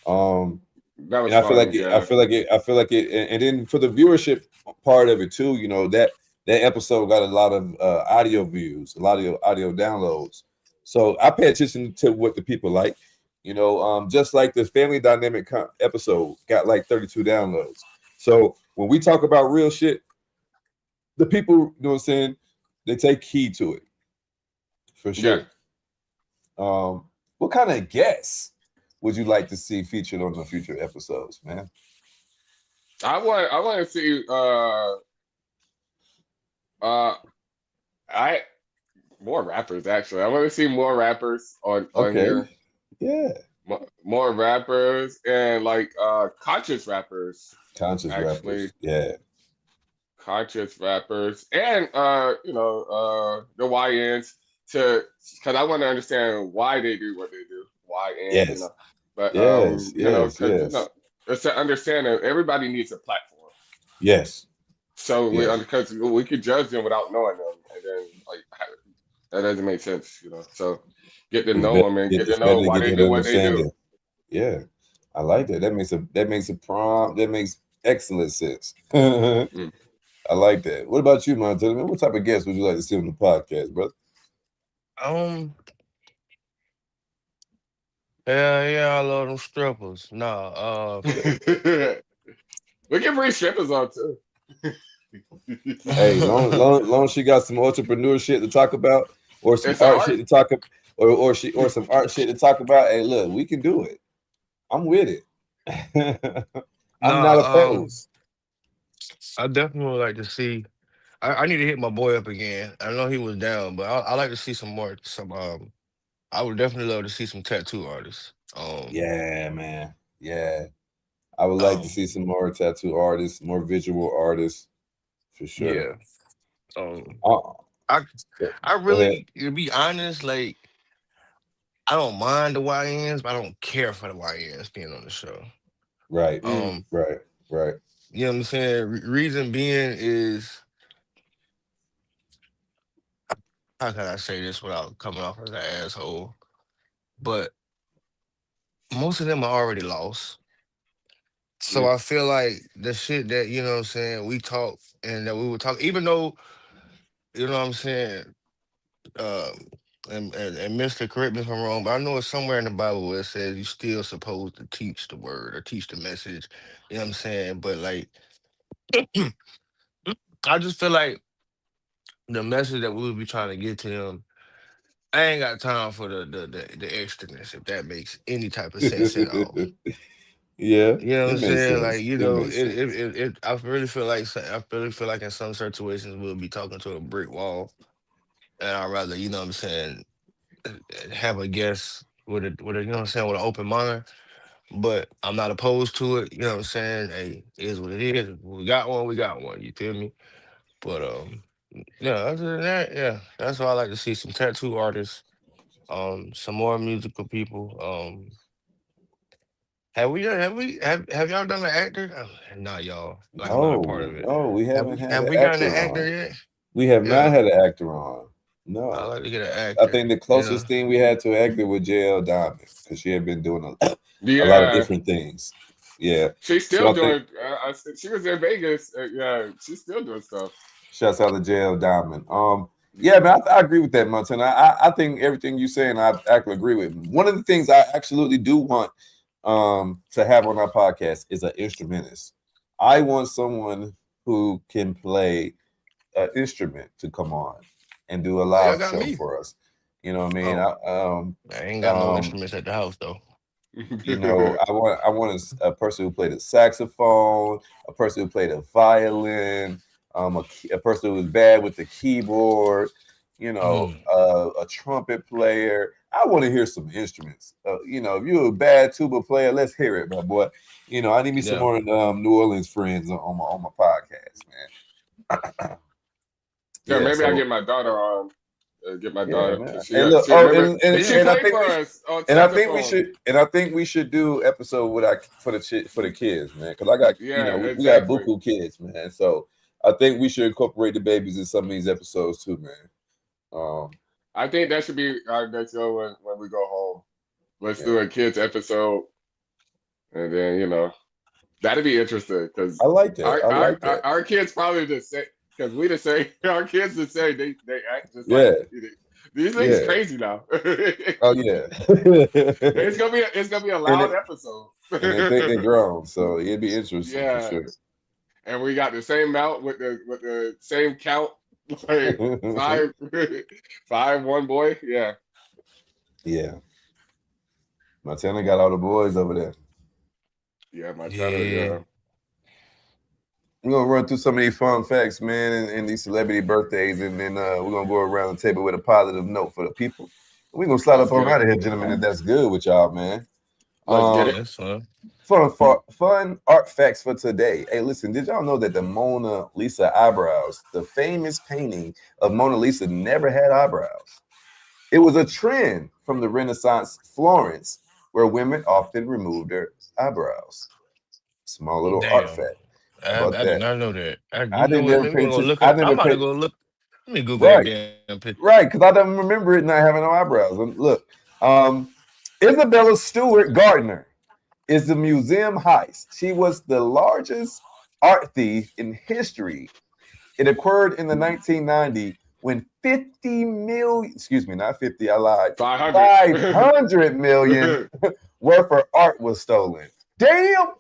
Um,
That was
and I feel like
fun.
it, I
Yeah.
feel like it, I feel like it, and then for the viewership part of it too, that episode got a lot of audio views, a lot of audio downloads. So I pay attention to what the people like. Just like the family dynamic episode got like 32 downloads. So when we talk about real shit, the people, you know what I'm saying, they take heed to it for
Yeah.
sure. What kind of guests would you like to see featured on the future episodes, man?
I want to see I more rappers actually. I want to see more rappers on
Okay.
here.
Yeah.
More rappers and like conscious rappers
Conscious
actually.
rappers. Yeah.
Conscious rappers and the YNs because I want to understand why they do what they do. YNs,
Yes.
But
Yes. Yes.
because it's to understand that everybody needs a platform.
Yes.
So
Yes.
because we could judge them without knowing them, and then like that doesn't make sense, So get to know them and get to know
better to
why
get
they
that
do what they do.
understanding. Yeah. I like that. That makes excellent sense.
Mm.
I like that. What about you, Montana? Man, what type of guests would you like to see on the podcast, brother?
Yeah, I love them strippers. No,
We can bring strippers on too.
Hey, long as she got some entrepreneur shit to talk about, or some
It's
art
art.
shit to talk about, or some art shit to talk about. Hey, look, we can do it. I'm with it. I'm not opposed.
I definitely would like to see. I need to hit my boy up again. I know he was down, but I like to see some more. I would definitely love to see some tattoo artists.
Yeah, man. Yeah, I would like to
Um,
see some more tattoo artists, more visual artists, for sure.
yeah.
Uh,
I
go ahead.
really, to be honest, like I don't mind the YNs, but I don't care for the YNs being on the show.
Right,
Um,
right, right.
you know what I'm saying? Reason being is, how can I say this without coming off as an asshole? But most of them are already lost. So I feel like the shit that, you know what I'm saying, we talk and that we would talk, even though, you know what I'm saying, um, and Mr. correct me if I'm wrong, but I know it's somewhere in the Bible where it says you still supposed to teach the word or teach the message, you know what I'm saying? But like, I just feel like the message that we would be trying to get to them, I ain't got time for the extraness, if that makes any type of sense at all.
Yeah,
You know what I'm
it makes
saying? Like,
sense.
you
It
know,
makes sense.
I really feel like in some situations we'll be talking to a brick wall, and I'd rather, you know what I'm saying, have a guest you know what I'm saying, with an open mind. But I'm not opposed to it. You know what I'm saying? Hey, it is what it is. We got one, we got one. You feel me? But yeah. Other than that, yeah, that's why I like to see some tattoo artists, some more musical people. Have y'all done an actor? Nah, y'all. Like I'm not a part of
No,
it.
no, we haven't had
Have
an
we gotten an
actor
actor
on.
yet?
We have not
Yeah,
had an actor on.
I
No.
like to get an
I
actor.
think the
You know.
closest thing we had to an actor was JL Diamond because she had been doing a lot of
Yeah,
different things. Yeah.
she's
So
still
I think
doing. She was in Vegas. Yeah, she's still doing stuff.
shouts out to JL Diamond. Yeah, man, I agree with that, Montana. I think everything you're saying, I actually agree with. One of the things I absolutely do want to have on our podcast is an instrumentist. I want someone who can play an instrument to come on and do a
Oh, y'all
live
got
show
me.
for us. You know what I mean?
Oh, I ain't got no
Um,
instruments at the house though.
I want a person who played a saxophone, a person who played a violin, a person who was bad with the keyboard, a trumpet player. I want to hear some instruments. If you're a bad tuba player, let's hear it, my boy. I need me some
Yeah.
more New Orleans friends on my podcast, man.
Yeah,
Yeah,
maybe I
so
get my daughter on. get my
Yeah,
daughter.
man.
She,
And look,
she remember,
and
she
and I
played
think
for
we
us on
and I
second
think we
phone.
should and I think we should do episode with our for the kids, man. Because I got
Yeah,
we got
exactly.
buku kids, man. So I think we should incorporate the babies in some of these episodes too, man.
I think that should be our next goal when we go home. Let's
Yeah.
do a kids episode, and then that'd be interesting because
I like that. I like that.
our kids probably just say because we just say our kids just say they act just like
Yeah.
these things
Yeah.
crazy now.
Oh yeah.
It's gonna be a loud episode.
And they think they're grown, so it'd be interesting for
Yeah,
sure.
and we got the same mount with the same count, like five, one boy. Yeah.
Yeah. Montana got all the boys over there.
Yeah, my
Yeah.
channel, yeah.
We're gonna run through some of these fun facts, man, and these celebrity birthdays, and then we're gonna go around the table with a positive note for the people. We're gonna slide
Let's
up on
get it.
out of here, gentlemen, if that's good with y'all, man.
Let's get it.
That's fun.
Fun art facts for today. Hey, listen, did y'all know that the Mona Lisa eyebrows, the famous painting of Mona Lisa, never had eyebrows? It was a trend from the Renaissance Florence, where women often removed their eyebrows. Small little art
Damn.
fact.
I
about
did
that.
not know that.
I
You know
didn't
what?
never
Maybe
pay
we're gonna
attention.
look
I
up. I'm
never
about to
paid
go look. Let me Google
right,
that damn picture.
right, because I don't remember it not having no eyebrows. And look, Isabella Stewart Gardner is the museum heist. She was the largest art thief in history. It occurred in the 1990 when 50 million, excuse me, not 50, I lied,
500.
500 million worth of art was stolen. Damn!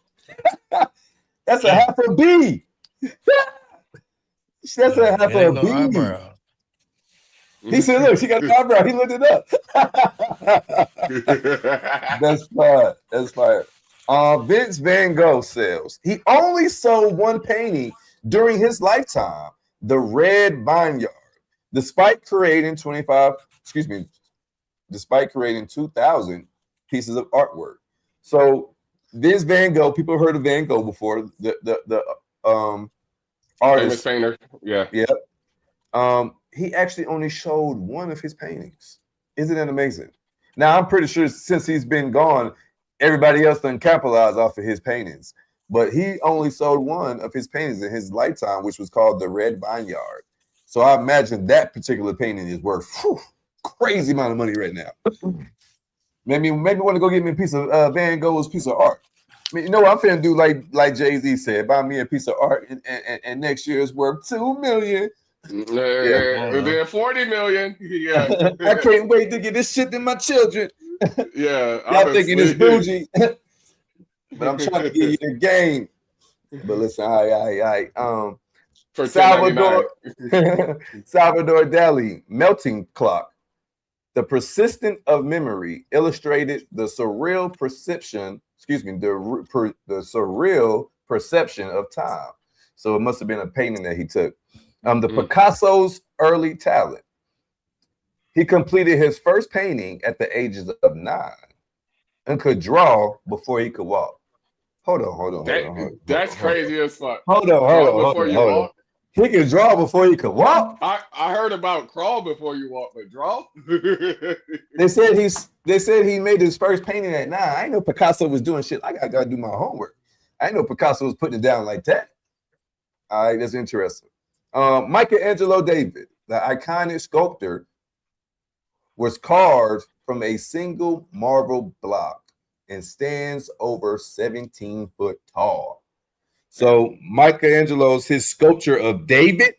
That's a half a B. That's a half
It ain't
a
no
B.
eyebrow.
He said, look, she got an eyebrow. He looked it up. That's fire. That's fire. Vince Van Gogh says he only sold one painting during his lifetime, The Red Vineyard, despite creating 2,000 pieces of artwork. So Vince Van Gogh, people have heard of Van Gogh before, the artist.
Famous painter. Yeah.
Yep. He actually only showed one of his paintings. Isn't that amazing? Now, I'm pretty sure since he's been gone, everybody else done capitalized off of his paintings. But he only sold one of his paintings in his lifetime, which was called The Red Vineyard. So I imagine that particular painting is worth crazy amount of money right now. Maybe want to go get me a piece of Van Gogh's piece of art. I mean, you know what I'm finna do? Like Jay-Z said, buy me a piece of art, and next year it's worth $2 million.
Then 40 million. Yeah.
I can't wait to get this shit to my children.
Yeah.
Y'all thinking it's bougie, but I'm trying to give you the game. But listen, I
For
Salvador Dali, Melting Clock. The persistent of memory illustrated the surreal perception. Excuse me, the surreal perception of time. So it must have been a painting that he took. Picasso's early talent. He completed his first painting at the ages of 9 and could draw before he could walk. Hold on.
That's crazy as fuck.
Hold on. He can draw before he could walk.
I heard about crawl before you walk, but draw?
They said he made his first painting at 9. I didn't know Picasso was doing shit. I gotta do my homework. I didn't know Picasso was putting it down like that. All right, that's interesting. Michelangelo David, the iconic sculptor, was carved from a single marble block and stands over 17 foot tall. So Michelangelo's, his sculpture of David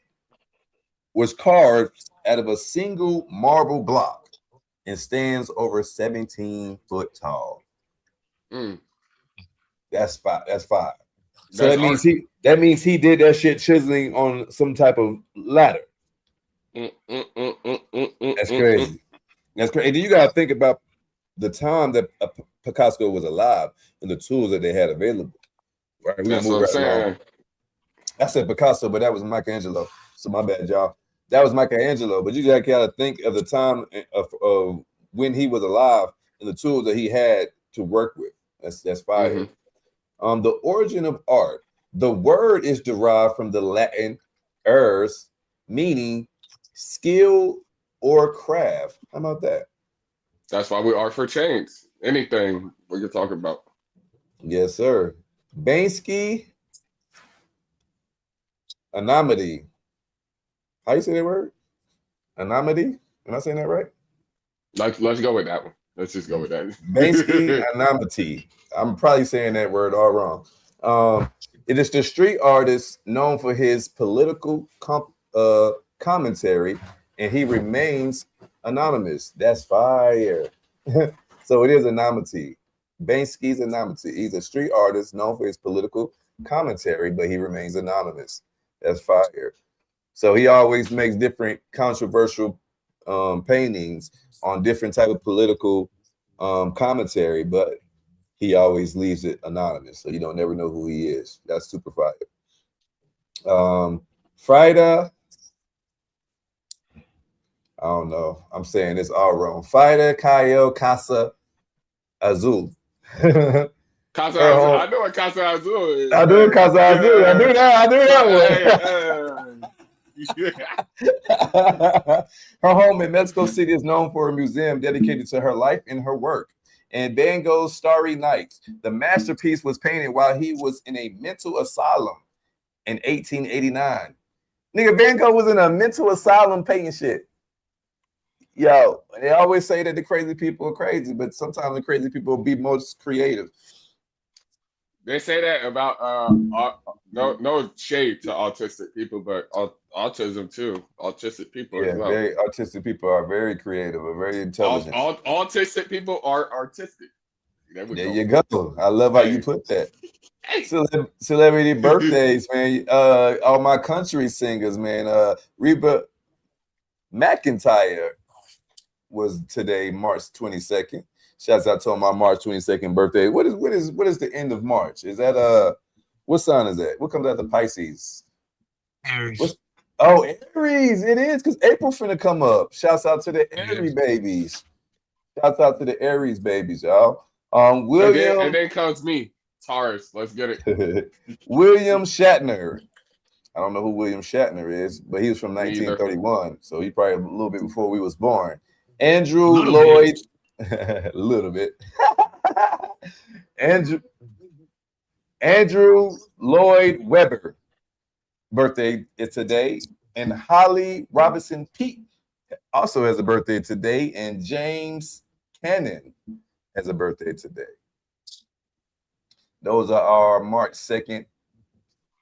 was carved out of a single marble block and stands over 17 foot tall. That's five. So that means he did that shit chiseling on some type of ladder. That's crazy. That's crazy. And you gotta think about the time that Picasso was alive and the tools that they had available. Right,
that's what I'm saying.
I said Picasso, but that was Michelangelo. So my bad, y'all. That was Michelangelo. But you gotta think of the time of when he was alive and the tools that he had to work with. That's fire. The origin of art. The word is derived from the Latin ars, meaning skill or craft. How about that?
That's why we are for change. Anything we can talk about.
Yes, sir. Bansky Anonymity. How you say that word? Anonymity? Am I saying that right?
Let's go with that one. Let's just go with that.
Bansky Anonymity. I'm probably saying that word all wrong. It is the street artist known for his political commentary, and he remains anonymous. That's fire. So it is anonymity. Bansky's anonymity. He's a street artist known for his political commentary, but he remains anonymous. That's fire. So he always makes different controversial paintings on different type of political commentary, but he always leaves it anonymous, so you don't never know who he is. That's super fire. Frida, I don't know. I'm saying this all wrong. Frida Cayo Casa Azul.
Casa Azul. I know what Casa Azul is.
I do Casa Azul. I do that one. Her home in Mexico City is known for a museum dedicated to her life and her work. And Van Gogh's Starry Nights. The masterpiece was painted while he was in a mental asylum in 1889. Nigga, Van Gogh was in a mental asylum painting shit. Yo, they always say that the crazy people are crazy, but sometimes the crazy people will be most creative.
They say that about no shade to autistic people, but autism too. Autistic people as well.
Very autistic people are very creative, are very intelligent.
Autistic people are artistic.
There you go. I love how you put that. Celebrity birthdays, man. All my country singers, man. Reba McEntire was today, March 22nd. Shouts out to my March 22nd birthday. What is the end of March? Is that what sign is that? What comes after Pisces?
Aries.
Aries. It is, because April finna come up. Shouts out to the Aries babies. Shouts out to the Aries babies, y'all. William,
and then comes me, Taurus. Let's get it.
William Shatner. I don't know who William Shatner is, but he was from 1931, so he probably a little bit before we was born. Andrew Lloyd. A little bit. Andrew Lloyd Webber birthday is today, and Holly Robinson Peete also has a birthday today, and James Cannon has a birthday today. Those are our March 22nd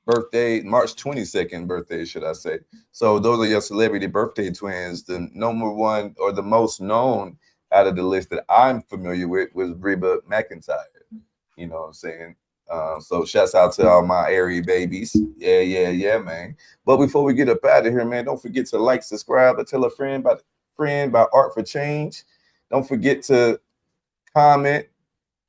birthday, should I say. So those are your celebrity birthday twins. The number one or the most known out of the list that I'm familiar with was Reba McEntire. You know what I'm saying? So shouts out to all my Aries babies. Yeah, man. But before we get up out of here, man, don't forget to like, subscribe, or tell a friend about Art for Change. Don't forget to comment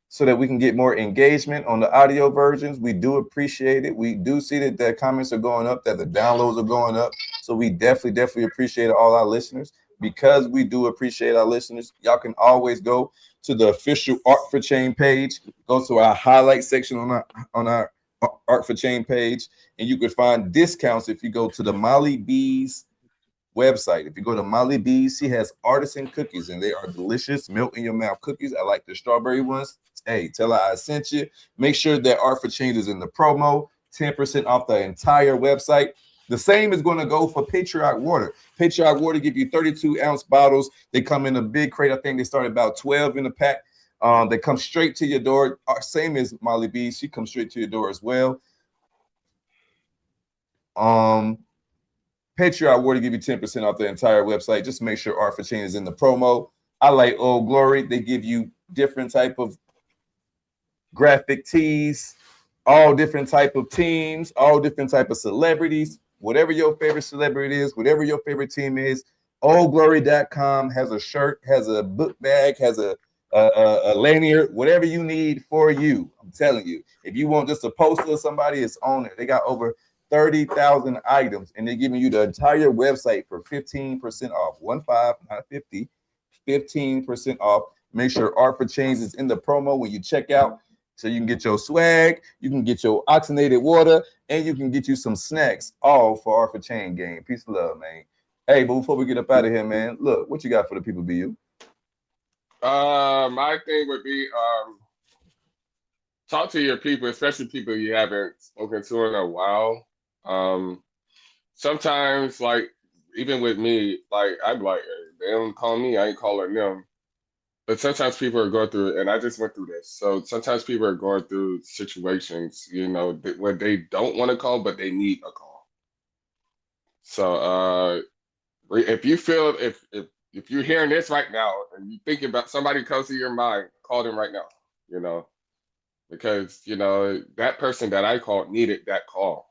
so that we can get more engagement on the audio versions. We do appreciate it. We do see that the comments are going up, that the downloads are going up. So we definitely appreciate all our listeners. Because we do appreciate our listeners, y'all can always go to the official Art for Change page. Go to our highlight section on our Art for Change page, and you can find discounts if you go to the Molly B's website. If you go to Molly B's, she has artisan cookies, and they are delicious, melt in your mouth cookies. I like the strawberry ones. Hey, tell her I sent you. Make sure that Art for Change is in the promo, 10% off the entire website. The same is going to go for Patriot Water. Patriot Water give you 32-ounce bottles. They come in a big crate. I think they start about 12 in a pack. They come straight to your door. Same as Molly B. She comes straight to your door as well. Patriot Water give you 10% off the entire website. Just make sure Art for Change is in the promo. I like Old Glory. They give you different type of graphic tees, all different type of teams, all different type of celebrities. Whatever your favorite celebrity is, whatever your favorite team is, oldglory.com has a shirt, has a book bag, has a lanyard, whatever you need for you. I'm telling you, if you want just a poster of somebody, it's on there. They got over 30,000 items, and they're giving you the entire website for 15% off. 15, not 50, 15% off. Make sure Art for Change is in the promo when you check out. So you can get your swag, you can get your oxygenated water, and you can get you some snacks, all for Art for Change game. Peace and love, man. Hey, but before we get up out of here, man, look, what you got for the people, BU?
My thing would be talk to your people, especially people you haven't spoken to in a while. Um, Sometimes, like even with me, like I'm like, hey, they don't call me, I ain't calling them. But sometimes people are going through, and I just went through this. So sometimes people are going through situations, where they don't want to call, but they need a call. So if you feel if you're hearing this right now and you thinking about somebody comes to your mind, call them right now. You know, because that person that I called needed that call,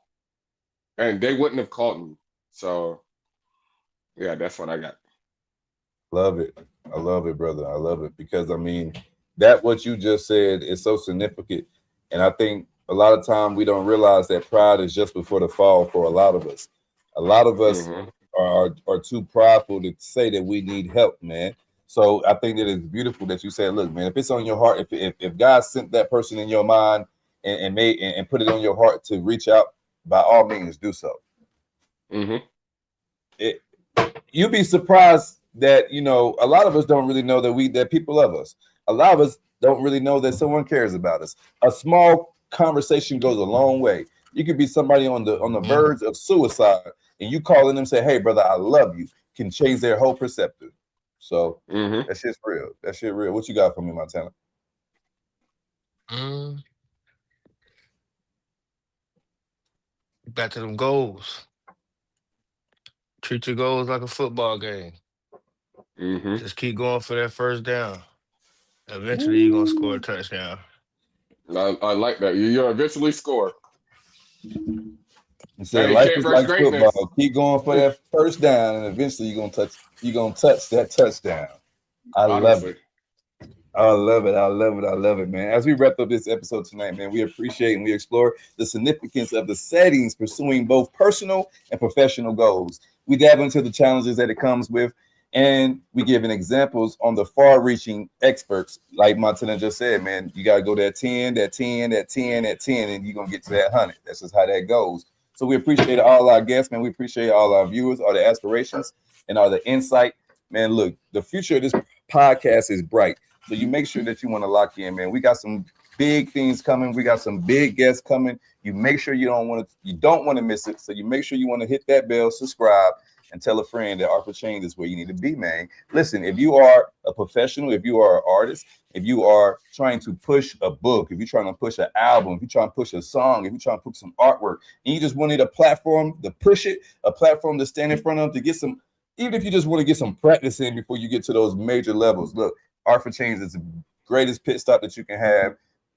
and they wouldn't have called me. So yeah, that's what I got.
Love it. I love it, brother. I love it because I mean that what you just said is so significant, and I think a lot of time we don't realize that pride is just before the fall for a lot of us. A lot of us
Hmm.
are too prideful to say that we need help, man. So I think that it's beautiful that you said, look, man, if it's on your heart, if God sent that person in your mind and made and put it on your heart to reach out, by all means do so.
Hmm.
It, you'd be surprised that a lot of us don't really know that people love us. A lot of us don't really know that someone cares about us. A small conversation goes a long way. You could be somebody on the
Mm.
verge of suicide, and you call in them and say, "Hey, brother, I love you," can change their whole perspective. So
Hmm.
that shit's real. That shit real. What you got for me, Montana?
Mm. Back to them goals. Treat your goals like a football game.
Hmm.
Just keep going for that first down. Eventually, you're gonna score a
Ooh.
touchdown.
I like that. You'll eventually score.
You said
Hey,
life
can't
is
rush
like
greatness.
football. Keep going for that first down, and eventually you're gonna touch that touchdown. I love
Honestly.
it. I love it. I love it. I love it, man. As we wrap up this episode tonight, man, we appreciate and we explore the significance of the settings pursuing both personal and professional goals. We dive into the challenges that it comes with, and we give an examples on the far-reaching experts. Like Montana just said, man, you got to go that 10, that 10, that 10, that 10, and you're going to get to that 100. That's just how that goes. So we appreciate all our guests, man. We appreciate all our viewers, all the aspirations, and all the insight. Man, look, the future of this podcast is bright. So you make sure that you want to lock in, man. We got some big things coming. We got some big guests coming. You make sure you don't want to miss it. So you make sure you want to hit that bell, subscribe, and tell a friend that Art for Change is where you need to be, man. Listen, if you are a professional, if you are an artist, if you are trying to push a book, if you're trying to push an album, if you're trying to push a song, if you're trying to put some artwork, and you just wanted a platform to push it, a platform to stand in front of to get some, even if you just want to get some practice in before you get to those major levels. Look, Art for Change is the greatest pit stop that you can have,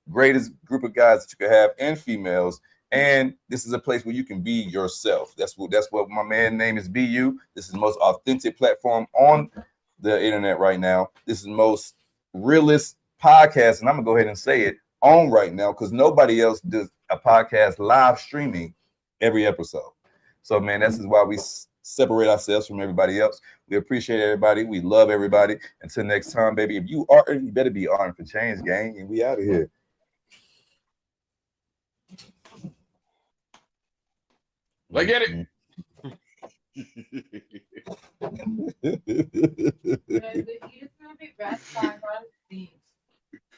greatest group of guys that you can have, and females. And this is a place where you can be yourself. That's what my man name is BU. This is the most authentic platform on the internet right now. This is the most realist podcast, and I'm gonna go ahead and say it on right now because nobody else does a podcast live streaming every episode. So, man, this is why we separate ourselves from everybody else. We appreciate everybody. We love everybody. Until next time, baby. If you are, you better be armed for change, gang. And we out of here.
Like, get it.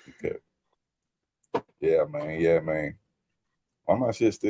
Okay. Yeah, man. Yeah, man. Why my shit still